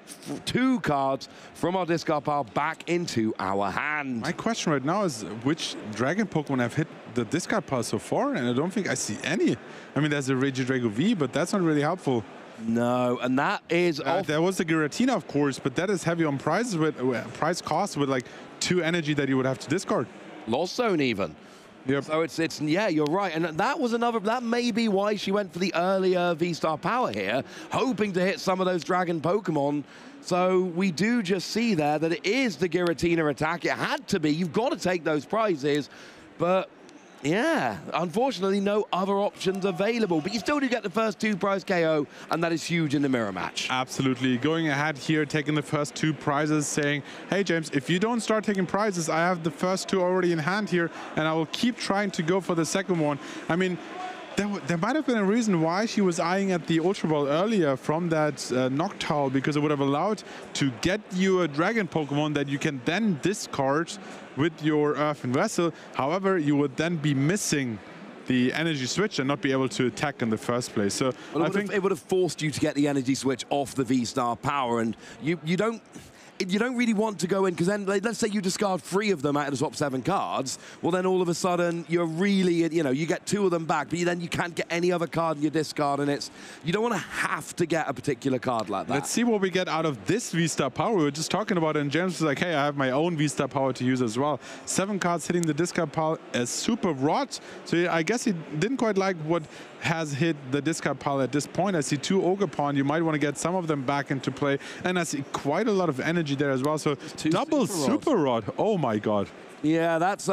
2 cards from our discard pile back into our hand. My question right now is which Dragon Pokemon have hit the discard pile so far? And I don't think I see any. I mean, there's a Regidrago V, but that's not really helpful. No, and that is there was the Giratina, of course, but that is heavy on prizes with price cost with like 2 energy that you would have to discard. Lost Zone even. Yep. So it's yeah, you're right, and that may be why she went for the earlier V-Star power here, hoping to hit some of those Dragon Pokemon. So we do just see there that it is the Giratina attack. It had to be. You've got to take those prizes, but yeah, unfortunately, no other options available. But you still do get the first 2 prize KO, and that is huge in the mirror match. Absolutely. Going ahead here, taking the first 2 prizes, saying, hey, James, if you don't start taking prizes, I have the first 2 already in hand here, and I will keep trying to go for the second one. I mean, there might have been a reason why she was eyeing at the Ultra Ball earlier from that Noctowl, because it would have allowed to get you a Dragon Pokemon that you can then discard with your Earthen Vessel. However, you would then be missing the energy switch and not be able to attack in the first place. So well, I think it would have forced you to get the energy switch off the V-Star power, and you don't really want to go in, because then let's say you discard 3 of them out of the top 7 cards. Well, then all of a sudden you're really, you get 2 of them back, but then you can't get any other card in your discard, and you don't want to have to get a particular card like that. Let's see what we get out of this V-Star power. We were just talking about it, and James was like, hey, I have my own V-Star power to use as well. 7 cards hitting the discard pile as Super Rod. So I guess he didn't quite like what has hit the discard pile at this point. I see 2 Ogerpon. You might want to get some of them back into play, and I see quite a lot of energy there as well. So double Super Rod. Oh my God. Yeah, that's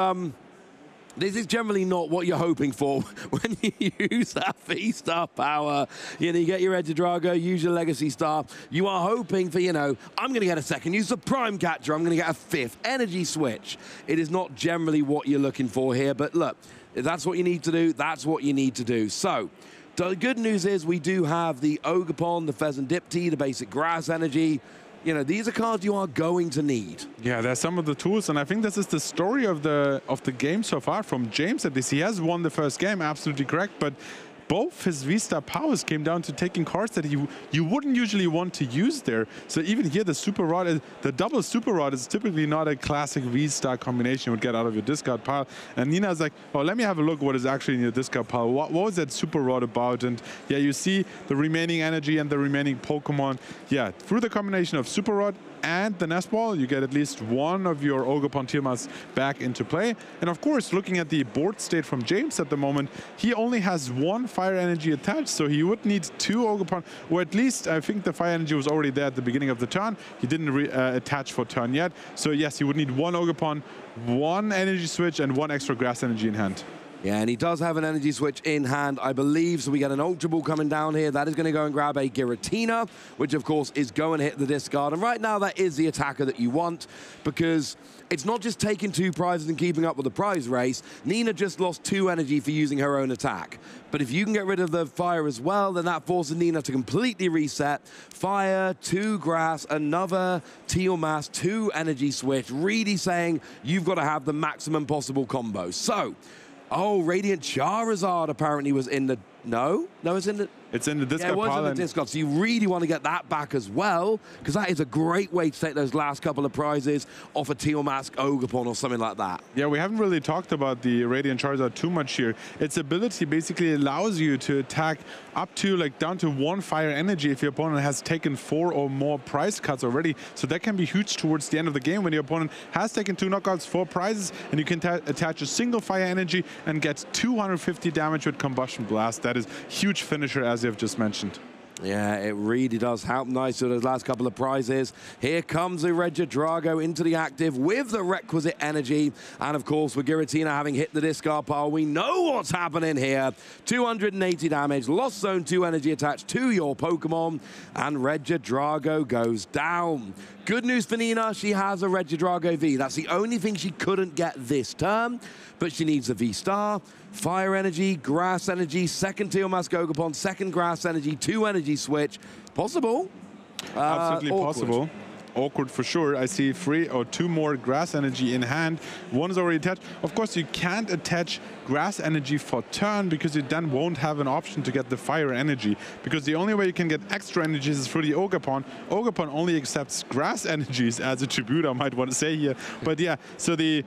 this is generally not what you're hoping for when you use that V-Star power. You get your Regidrago, use your Legacy Star. You are hoping for, I'm going to get a second, use the Prime Catcher, I'm going to get a 5th energy switch. It is not generally what you're looking for here, but look, if that's what you need to do, that's what you need to do. So the good news is we do have the Ogerpon, the Pheasant Dipty, the basic grass energy. These are cards you are going to need. Yeah, there's some of the tools, and I think this is the story of the game so far from James at least. He has won the first game, absolutely correct, but both his V-Star powers came down to taking cards that you wouldn't usually want to use there. So even here, the Super Rod, the double Super Rod is typically not a classic V-Star combination you would get out of your discard pile. And Nina's like, oh, let me have a look what is actually in your discard pile. What was that Super Rod about? And yeah, you see the remaining energy and the remaining Pokemon. Yeah, through the combination of Super Rod and the Nest Ball, you get at least 1 of your Ogerpon Teal'c back into play. And of course, looking at the board state from James at the moment, he only has 1 Fire Energy attached, so he would need 2 Ogerpon, or at least I think the Fire Energy was already there at the beginning of the turn. He didn't attach for turn yet. So yes, he would need 1 Ogerpon, 1 Energy Switch, and 1 extra Grass Energy in hand. Yeah, and he does have an energy switch in hand, I believe. So we get an Ultra Ball coming down here. That is going to go and grab a Giratina, which, of course, is going to hit the discard. And right now, that is the attacker that you want, because it's not just taking 2 prizes and keeping up with the prize race. Nina just lost 2 energy for using her own attack. But if you can get rid of the fire as well, then that forces Nina to completely reset. Fire, 2 grass, another Teal'c, 2 energy switch, really saying you've got to have the maximum possible combo. So, oh, Radiant Charizard apparently was in the... No, it's in the... It's in the discard pile. Yeah, it was pile in the discard, so you really want to get that back as well, because that is a great way to take those last couple of prizes off a Teal'c Ogerpon or something like that. Yeah, we haven't really talked about the Radiant Charizard too much here. Its ability basically allows you to attack up to, down to 1 fire energy if your opponent has taken 4 or more prize cuts already. So that can be huge towards the end of the game when your opponent has taken 2 knockouts, 4 prizes, and you can attach a single fire energy and get 250 damage with Combustion Blast. That is huge finisher, as you have just mentioned. Yeah, it really does help nice with those last couple of prizes. Here comes the Drago into the active with the requisite energy. And of course, with Giratina having hit the discard pile, we know what's happening here. 280 damage, lost zone 2 energy attached to your Pokemon, and Drago goes down. Good news for Nina, she has a Drago V. That's the only thing she couldn't get this turn, but she needs a V-Star. Fire Energy, Grass Energy, second Teomask Ogapon, second Grass Energy, 2 energy switch. Possible. Absolutely possible. Awkward for sure. I see 3 or 2 more Grass Energy in hand. One is already attached. Of course, you can't attach Grass Energy for turn because you then won't have an option to get the Fire Energy. Because the only way you can get extra energies is through the Ogapon. Ogapon only accepts Grass Energies as a tribute, I might want to say here. But yeah, so the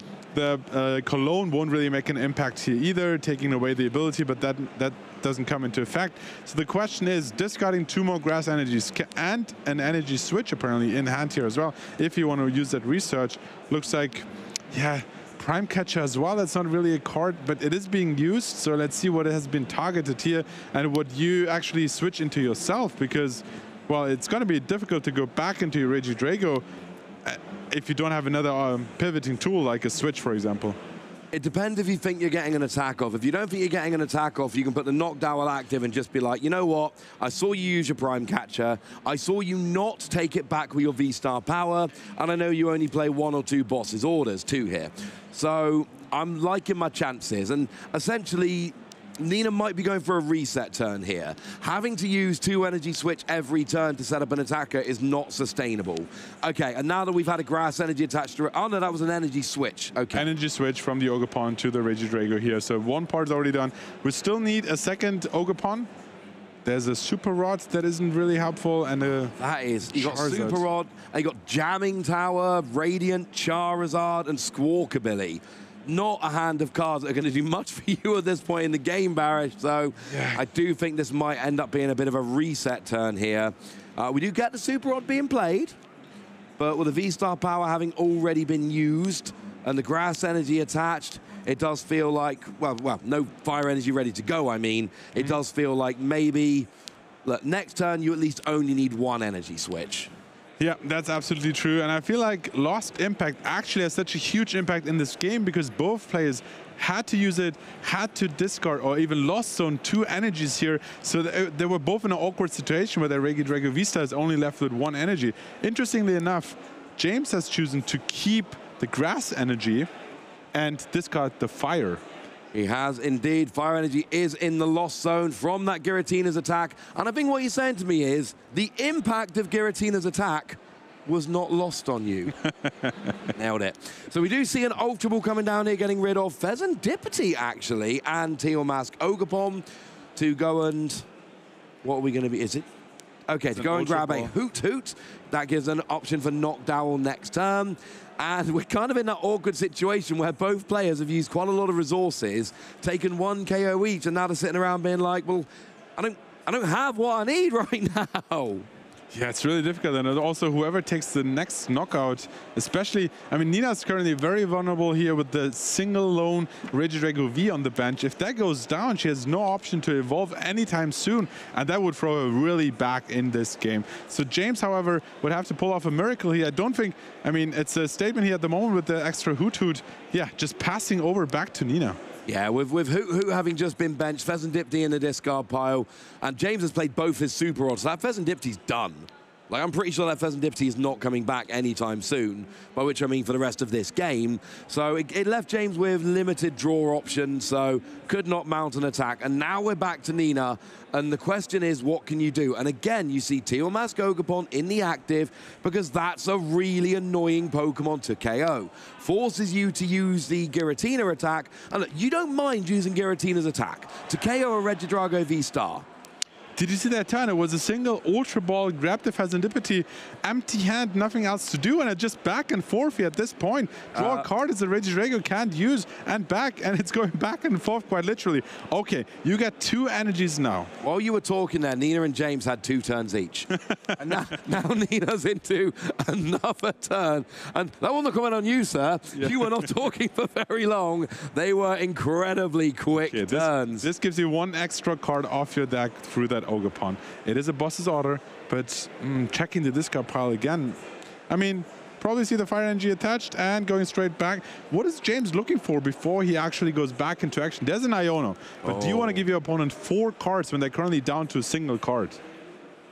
Cologne won't really make an impact here either, taking away the ability, but that doesn't come into effect. So the question is, discarding 2 more Grass Energies and an energy switch apparently in hand here as well, if you want to use that research. Looks like, yeah, Prime Catcher as well. That's not really a card, but it is being used. So let's see what has been targeted here and what you actually switch into yourself, because, well, it's going to be difficult to go back into your Regidrago if you don't have another pivoting tool like a switch, for example. It depends if you think you're getting an attack off. If you don't think you're getting an attack off, you can put the knockdown active and just be like, you know what? I saw you use your Prime Catcher. I saw you not take it back with your V-Star power. And I know you only play 1 or 2 bosses orders, 2 here. So I'm liking my chances. And essentially, Nina might be going for a reset turn here. Having to use 2 energy switch every turn to set up an attacker is not sustainable. Okay, and now that we've had a Grass Energy attached to it, oh no, that was an energy switch. Okay. Energy switch from the Ogapon to the Regidrago here. So one part's already done. We still need a second Ogapon. There's a Super Rod that isn't really helpful, and a that is. You got Super Rod, and you got Jamming Tower, Radiant, Charizard, and Squawkabilly. Not a hand of cards that are going to do much for you at this point in the game, Barish. So yeah, I do think this might end up being a bit of a reset turn here. We do get the Super Rod being played, but with the V-Star power having already been used and the Grass Energy attached, it does feel like, well, no Fire Energy ready to go, I mean. It does feel like maybe, look, next turn you at least only need 1 energy switch. Yeah, that's absolutely true. And I feel like Lost Impact actually has such a huge impact in this game because both players had to use it, had to discard, or even lost zone 2 energies here. So they were both in an awkward situation where their Regidrago V-Star is only left with 1 energy. Interestingly enough, James has chosen to keep the Grass Energy and discard the Fire. He has indeed. Fire Energy is in the lost zone from that Giratina's attack. And I think what you're saying to me is the impact of Giratina's attack was not lost on you. Nailed it. So we do see an Ultra Ball coming down here, getting rid of Pheasantipity, actually, and Teomask Ogapon to go and... What are we going to be... Is it? Okay, to go and grab a Hoot Hoot. That gives an option for Knockdown next turn. And we're kind of in that awkward situation where both players have used quite a lot of resources, taken 1 KO each, and now they're sitting around being like, well, I don't have what I need right now. Yeah, it's really difficult. And also, whoever takes the next knockout, especially, I mean, Nina's currently very vulnerable here with the single lone Regidrago V on the bench. If that goes down, she has no option to evolve anytime soon, and that would throw her really back in this game. So James, however, would have to pull off a miracle here. I don't think, I mean, it's a statement here at the moment with the extra Hoot Hoot. Yeah, just passing over back to Nina. Yeah, with Hoot Hoot having just been benched, Pheasantipity in the discard pile, and James has played both his Super Rods, so that Pheasantipty's done. Like, I'm pretty sure that Pheasantipity is not coming back anytime soon, by which I mean for the rest of this game. So it left James with limited draw options, so could not mount an attack. And now we're back to Nina, and the question is, what can you do? And again, you see Teomask Ogapon in the active, because that's a really annoying Pokemon to KO. Forces you to use the Giratina attack, and look, you don't mind using Giratina's attack to KO a Regidrago V-Star. Did you see that turn? It was a single Ultra Ball, grabbed the Pheasantipity, empty hand, nothing else to do, and it just back and forth here at this point. Draw a card as the Regidrago can't use, and back, and it's going back and forth quite literally. Okay, you get 2 energies now. While you were talking there, Nina and James had 2 turns each. And now Nina's into another turn. And that wasn't a comment on you, sir. Yeah. You were not talking for very long. They were incredibly quick turns. This gives you 1 extra card off your deck through that Ogerpon. It is a boss's order, but checking the discard pile again. I mean, probably see the fire energy attached and going straight back. What is James looking for before he actually goes back into action? There's an Iono, but do you want to give your opponent 4 cards when they're currently down to a single card?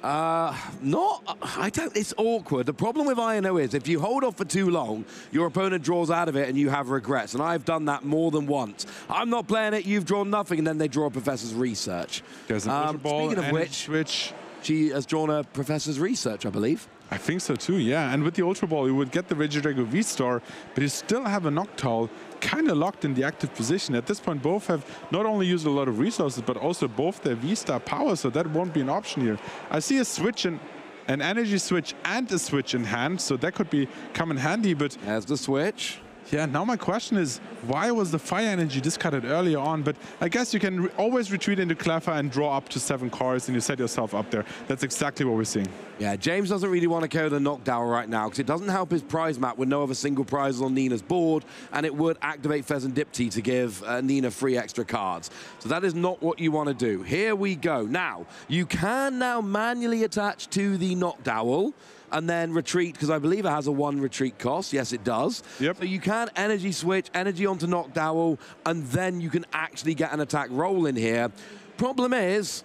I don't, it's awkward. The problem with Iono is if you hold off for too long, your opponent draws out of it and you have regrets. And I've done that more than once. I'm not playing it, you've drawn nothing, and then they draw a Professor's Research. There's an Ultra Ball, speaking of which, she has drawn a Professor's Research, I believe. I think so too, yeah. And with the Ultra Ball, you would get the Regidrago V-Star, but you still have a Noctowl kind of locked in the active position. At this point, both have not only used a lot of resources, but also both their V-Star power, so that won't be an option here. I see a switch in, an energy switch and a switch in hand, so that could come in handy, but... There's the switch. Yeah, now my question is, why was the fire energy discarded earlier on? But I guess you can always retreat into Cleffa and draw up to 7 cards, and you set yourself up there. That's exactly what we're seeing. Yeah, James doesn't really want to carry the Knockdown right now because it doesn't help his prize map with no other single prizes on Nina's board, and it would activate Pheasantipti to give Nina 3 extra cards. So that is not what you want to do. Here we go. Now, you can now manually attach to the Knockdown and then retreat, because I believe it has a 1 retreat cost. Yes, it does. Yep. So you can energy switch, energy onto Knockdown, and then you can actually get an attack roll in here. Problem is,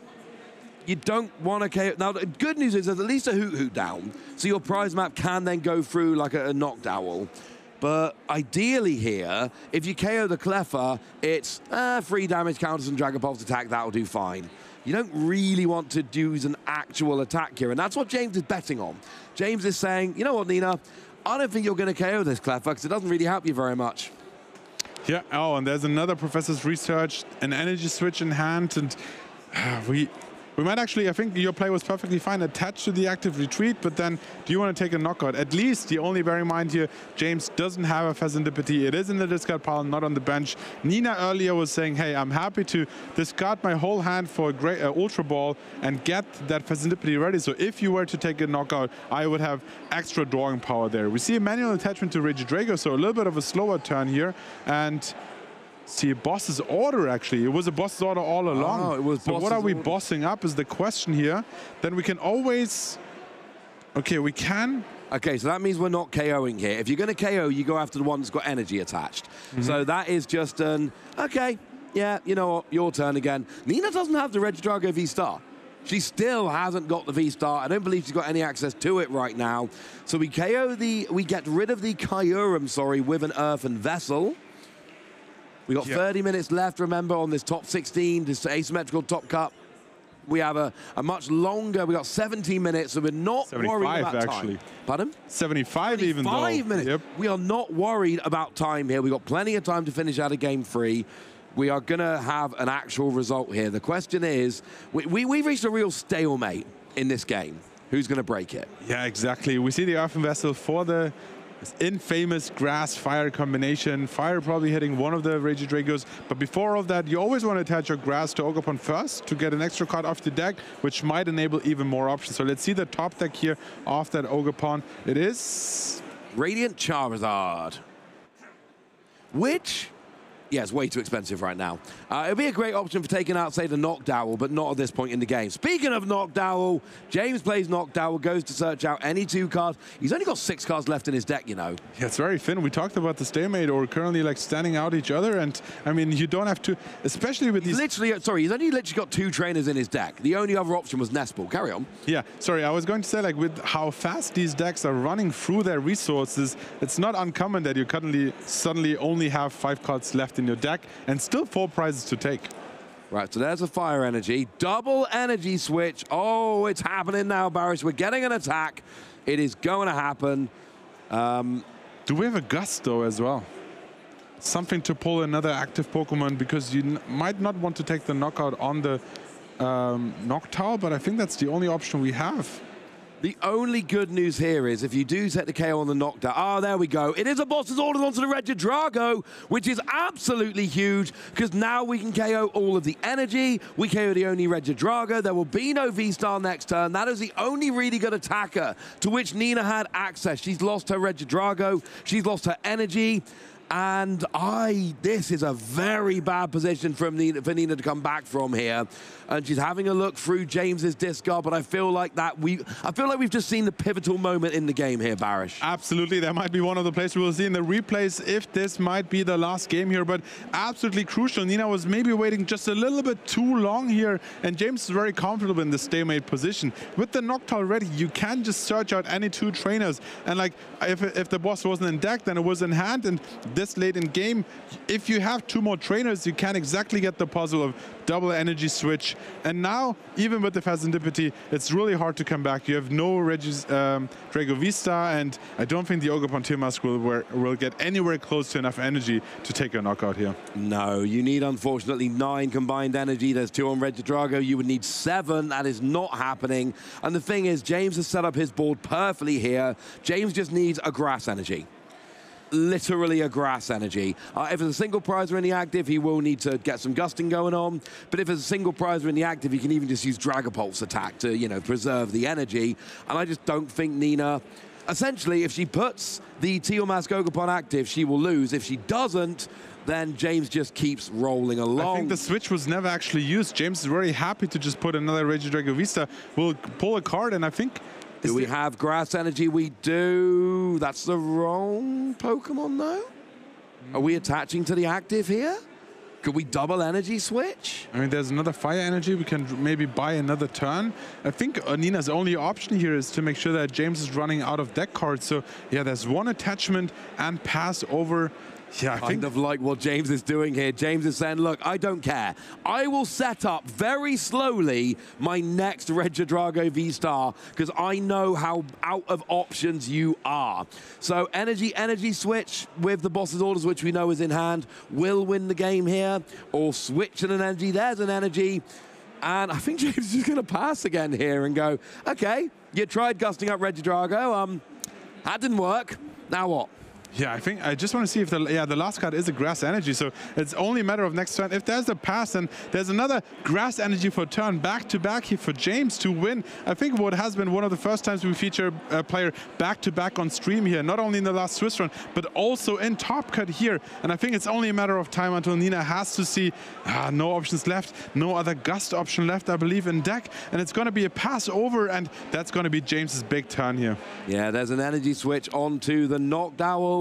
you don't want to KO. Now, the good news is there's at least a Hoot down, so your prize map can then go through like a Knockdown. But ideally here, if you KO the Cleffa, it's 3 damage counters and Dragapult's attack, that'll do fine. You don't really want to use an actual attack here, and that's what James is betting on. James is saying, you know what, Nina, I don't think you're going to KO this Cleffa because it doesn't really help you very much. Yeah, oh, and there's another Professor's Research, an energy switch in hand, and we might actually, I think your play was perfectly fine, attached to the active retreat, but then do you want to take a knockout? At least, the only bear in mind here, James doesn't have a Pheasantipti. It is in the discard pile, not on the bench. Nina earlier was saying, hey, I'm happy to discard my whole hand for a great Ultra Ball and get that Pheasantipti ready. So if you were to take a knockout, I would have extra drawing power there. We see a manual attachment to Regidrago, so a little bit of a slower turn here, and see a boss's order, actually. It was a boss's order all along. Oh, it was. So what are we bossing up is the question here. Then we can always... Okay, we can... Okay, so that means we're not KOing here. If you're going to KO, you go after the one that's got energy attached. So that is just an... Okay, yeah, you know what? Your turn again. Nina doesn't have the Regidrago V-Star. She still hasn't got the V-Star. I don't believe she's got any access to it right now. So we KO the... We get rid of the Kyurem, sorry, with an Earthen Vessel. We got 30 minutes left, remember, on this top 16, this asymmetrical top cup. We have a much longer, we got 17 minutes, so we're not worried about actually. time. Pardon? 75 even though. 5 minutes. Yep. We are not worried about time here. We got plenty of time to finish out of game 3. We are going to have an actual result here. The question is, we've reached a real stalemate in this game. Who's going to break it? Yeah, exactly. We see the Earthen Vessel for the infamous grass-fire combination. Fire probably hitting one of the Regidragos, but before all that, you always want to attach your grass to Ogerpon first to get an extra card off the deck, which might enable even more options. So let's see the top deck here off that Ogerpon. It is... Radiant Charizard. Which... Yeah, it's way too expensive right now. It would be a great option for taking out, say, the Knockdown, but not at this point in the game. Speaking of Knockdown, James plays Knockdown, goes to search out any 2 cards. He's only got 6 cards left in his deck, you know. Yeah, it's very thin. We talked about the stalemate or currently like standing out each other, and I mean, you don't have to, especially with these... Sorry, he's only literally got 2 trainers in his deck. The only other option was Nespal. Carry on. Yeah, sorry, I was going to say, like, with how fast these decks are running through their resources, it's not uncommon that you suddenly only have 5 cards left in your deck, and still 4 prizes to take. Right, so there's a fire energy. Double energy switch. Oh, it's happening now, Barrish. We're getting an attack. It is going to happen. Do we have a Gust, though, as well? Something to pull another active Pokemon, because you might not want to take the knockout on the Noctowl, but I think that's the only option we have. The only good news here is if you do set the KO on the Knockdown, oh, there we go. It is a boss's order onto the Regidrago, which is absolutely huge because now we can KO all of the energy. We KO the only Regidrago. There will be no V-Star next turn. That is the only really good attacker to which Nina had access. She's lost her Regidrago. She's lost her energy. And this is a very bad position for Nina to come back from here. And she's having a look through James's discard, but I feel like we've just seen the pivotal moment in the game here, Barish. Absolutely, that might be one of the plays we will see in the replays if this might be the last game here, but absolutely crucial. Nina was maybe waiting just a little bit too long here, and James is very comfortable in the stalemate position. With the Noctowl ready, you can just search out any 2 trainers, and like if the boss wasn't in deck, then it was in hand, and this late in game, if you have 2 more trainers, you can exactly get the puzzle of double energy switch. And now, even with the Serendipity, it's really hard to come back. You have no Drago Vista, and I don't think the Ogerpon Mask will get anywhere close to enough energy to take a knockout here. No, you need, unfortunately, 9 combined energy. There's 2 on Regidrago. You would need 7. That is not happening. And the thing is, James has set up his board perfectly here. James just needs a grass energy. Literally a grass energy. If there's a single prizer in the active, he will need to get some gusting going on. But if there's a single prizer in the active, he can even just use Dragapulse attack to, you know, preserve the energy. And I just don't think Nina... Essentially, if she puts the Mask Ogerpon active, she will lose. If she doesn't, then James just keeps rolling along. I think the switch was never actually used. James is very happy to just put another Regidrago Vista. We'll pull a card, and I think... Do we have grass energy? We do. That's the wrong Pokemon, though. Are we attaching to the active here? Could we double energy switch? I mean, there's another fire energy. We can maybe buy another turn. I think Nina's only option here is to make sure that James is running out of deck cards. So, yeah, there's 1 attachment and pass over. Yeah, I think kind of like what James is doing here. James is saying, look, I don't care. I will set up very slowly my next Regidrago V-Star because I know how out of options you are. So energy switch with the boss's orders, which we know is in hand, will win the game here. Or switch in an energy. There's an energy. And I think James is just going to pass again here and go, okay, you tried gusting up Regidrago. That didn't work. Now what? Yeah, I just want to see if the last card is a grass energy, so it's only a matter of next turn. If there's a pass, then there's another grass energy for turn back-to-back here for James to win. I think what has been one of the first times we feature a player back-to-back on stream here, not only in the last Swiss run, but also in Top Cut here. And I think it's only a matter of time until Nina has to see no options left, no other gust option left, I believe, in deck. And it's going to be a pass over, and that's going to be James's big turn here. Yeah, there's an energy switch onto the Noctowl.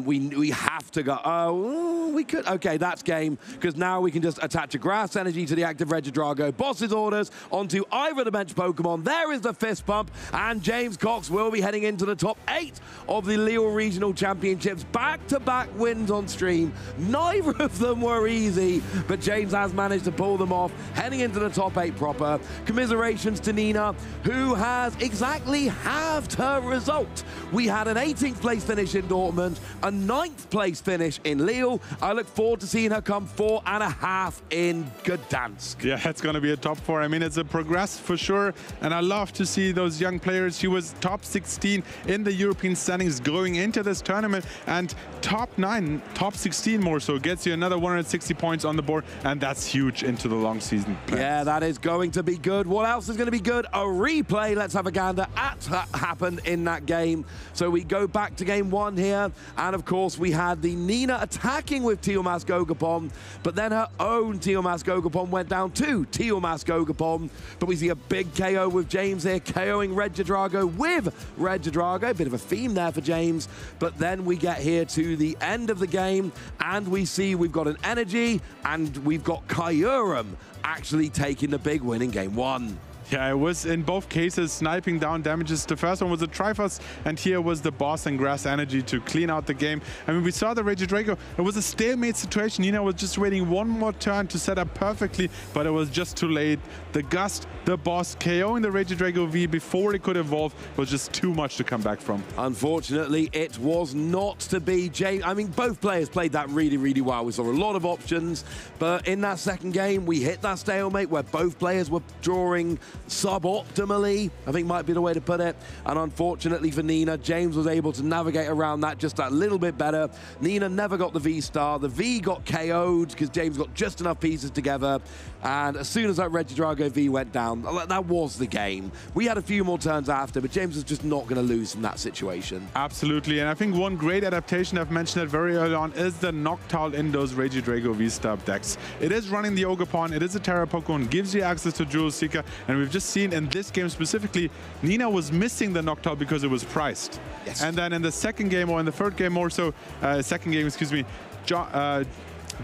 We have to go. Oh, we could. Okay, that's game, because now we can just attach a grass energy to the active Regidrago. Boss's orders onto either of the bench Pokemon. There is the fist pump, and James Cox will be heading into the top 8 of the Lille Regional Championships. Back-to-back wins on stream. Neither of them were easy, but James has managed to pull them off, heading into the top 8 proper. Commiserations to Nina, who has exactly halved her result. We had an 18th place finish in Dortmund, a 9th place finish in Lille. I look forward to seeing her come 4.5 in Gdansk. Yeah, it's going to be a top 4. I mean, it's a progress for sure, and I love to see those young players. She was top 16 in the European standings going into this tournament, and top 9, top 16 more so, gets you another 160 points on the board, and that's huge into the long season plans. Yeah, that is going to be good. What else is going to be good? A replay. Let's have a gander at what happened in that game. So we go back to game 1 here, and of course we had the Nina attacking with Mask Ogerpon, but then her own Mask Ogerpon went down to Mask Ogerpon. But we see a big KO with James here, KOing Regidrago with Regidrago. A bit of a theme there for James. But then we get here to the end of the game, and we see we've got an energy, and we've got Kyurem actually taking the big win in game 1. Yeah, it was in both cases sniping down damages. The first one was a Triforce, and here was the boss and grass energy to clean out the game. I mean, we saw the Regidrago. It was a stalemate situation. Nina was just waiting one more turn to set up perfectly, but it was just too late. The gust, the boss, KOing the Regidrago V before it could evolve was just too much to come back from. Unfortunately, it was not to be. I mean, both players played that really, really well. We saw a lot of options, but in that second game, we hit that stalemate where both players were drawing suboptimally, I think might be the way to put it. And unfortunately for Nina, James was able to navigate around that just a little bit better. Nina never got the V-star. The V got KO'd because James got just enough pieces together. And as soon as that Regidrago V went down, that was the game. We had a few more turns after, but James was just not going to lose in that situation. Absolutely, and I think one great adaptation, I've mentioned it very early on, is the Noctowl in those Regidrago V-star decks. It is running the Ogre Pawn, it is a Terra Pokemon, gives you access to Jewel Seeker, and we've just seen in this game specifically, Nina was missing the Noctowl because it was priced. Yes. And then in the second game, or in the third game more so, second game, excuse me,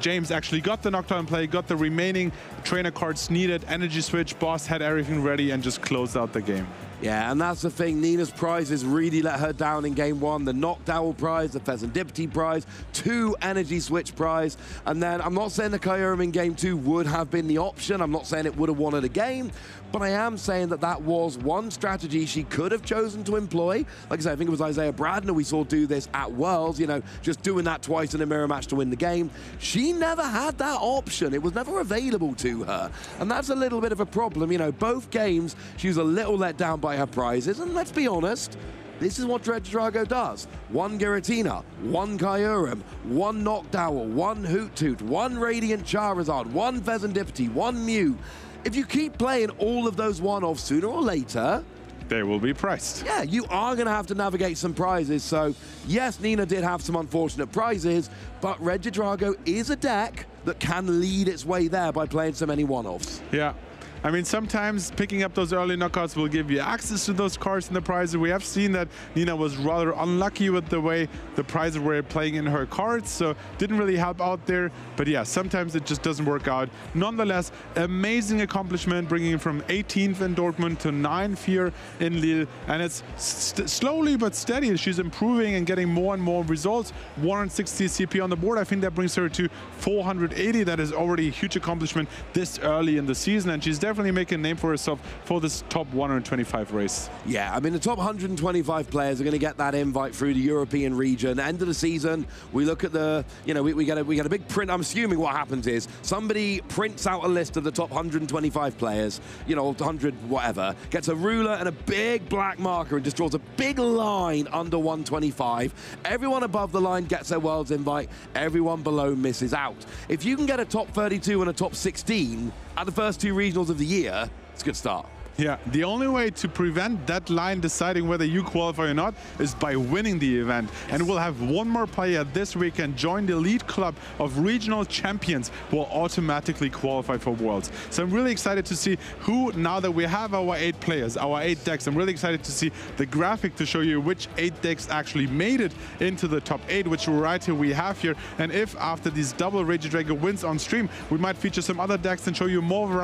James actually got the Noctowl in play, got the remaining trainer cards needed, energy switch, boss had everything ready, and just closed out the game. Yeah, and that's the thing. Nina's prizes really let her down in game one. The Noctowl prize, the Pheasantipity prize, 2 energy switch prize. And then I'm not saying the Kyurem in game 2 would have been the option. I'm not saying it would have won a game. But I am saying that that was one strategy she could have chosen to employ. Like I said, I think it was Isaiah Bradner we saw do this at Worlds, you know, just doing that twice in a mirror match to win the game. She never had that option. It was never available to her. And that's a little bit of a problem. You know, both games, she was a little let down by her prizes. And let's be honest, this is what Regidrago does. 1 Giratina, 1 Kyurem, 1 Noctowl, 1 Hoottoot, 1 Radiant Charizard, 1 Pheasantipity, 1 Mew. If you keep playing all of those one-offs sooner or later, they will be priced. Yeah, you are going to have to navigate some prizes. So, yes, Nina did have some unfortunate prizes, but Regidrago is a deck that can lead its way there by playing so many one-offs. Yeah. I mean, sometimes picking up those early knockouts will give you access to those cards in the prizes. We have seen that Nina was rather unlucky with the way the prizes were playing in her cards, so didn't really help out there. But yeah, sometimes it just doesn't work out. Nonetheless, amazing accomplishment, bringing from 18th in Dortmund to 9th here in Lille. And it's slowly but steady. She's improving and getting more and more results. 160 CP on the board. I think that brings her to 480. That is already a huge accomplishment this early in the season, and she's definitely making a name for herself for this top 125 race. Yeah, I mean, the top 125 players are going to get that invite through the European region. End of the season, we look at the, you know, we get a big print. I'm assuming what happens is somebody prints out a list of the top 125 players, you know, 100 whatever, gets a ruler and a big black marker and just draws a big line under 125. Everyone above the line gets their Worlds invite. Everyone below misses out. If you can get a top 32 and a top 16 at the first 2 regionals of the year, it's a good start. Yeah, the only way to prevent that line deciding whether you qualify or not is by winning the event. Yes. And we'll have one more player this weekend join the elite club of regional champions who will automatically qualify for Worlds. So I'm really excited to see who, now that we have our 8 players, our 8 decks, I'm really excited to see the graphic to show you which 8 decks actually made it into the top 8, which right here we have here. And if after these double Regidrago wins on stream, we might feature some other decks and show you more variety.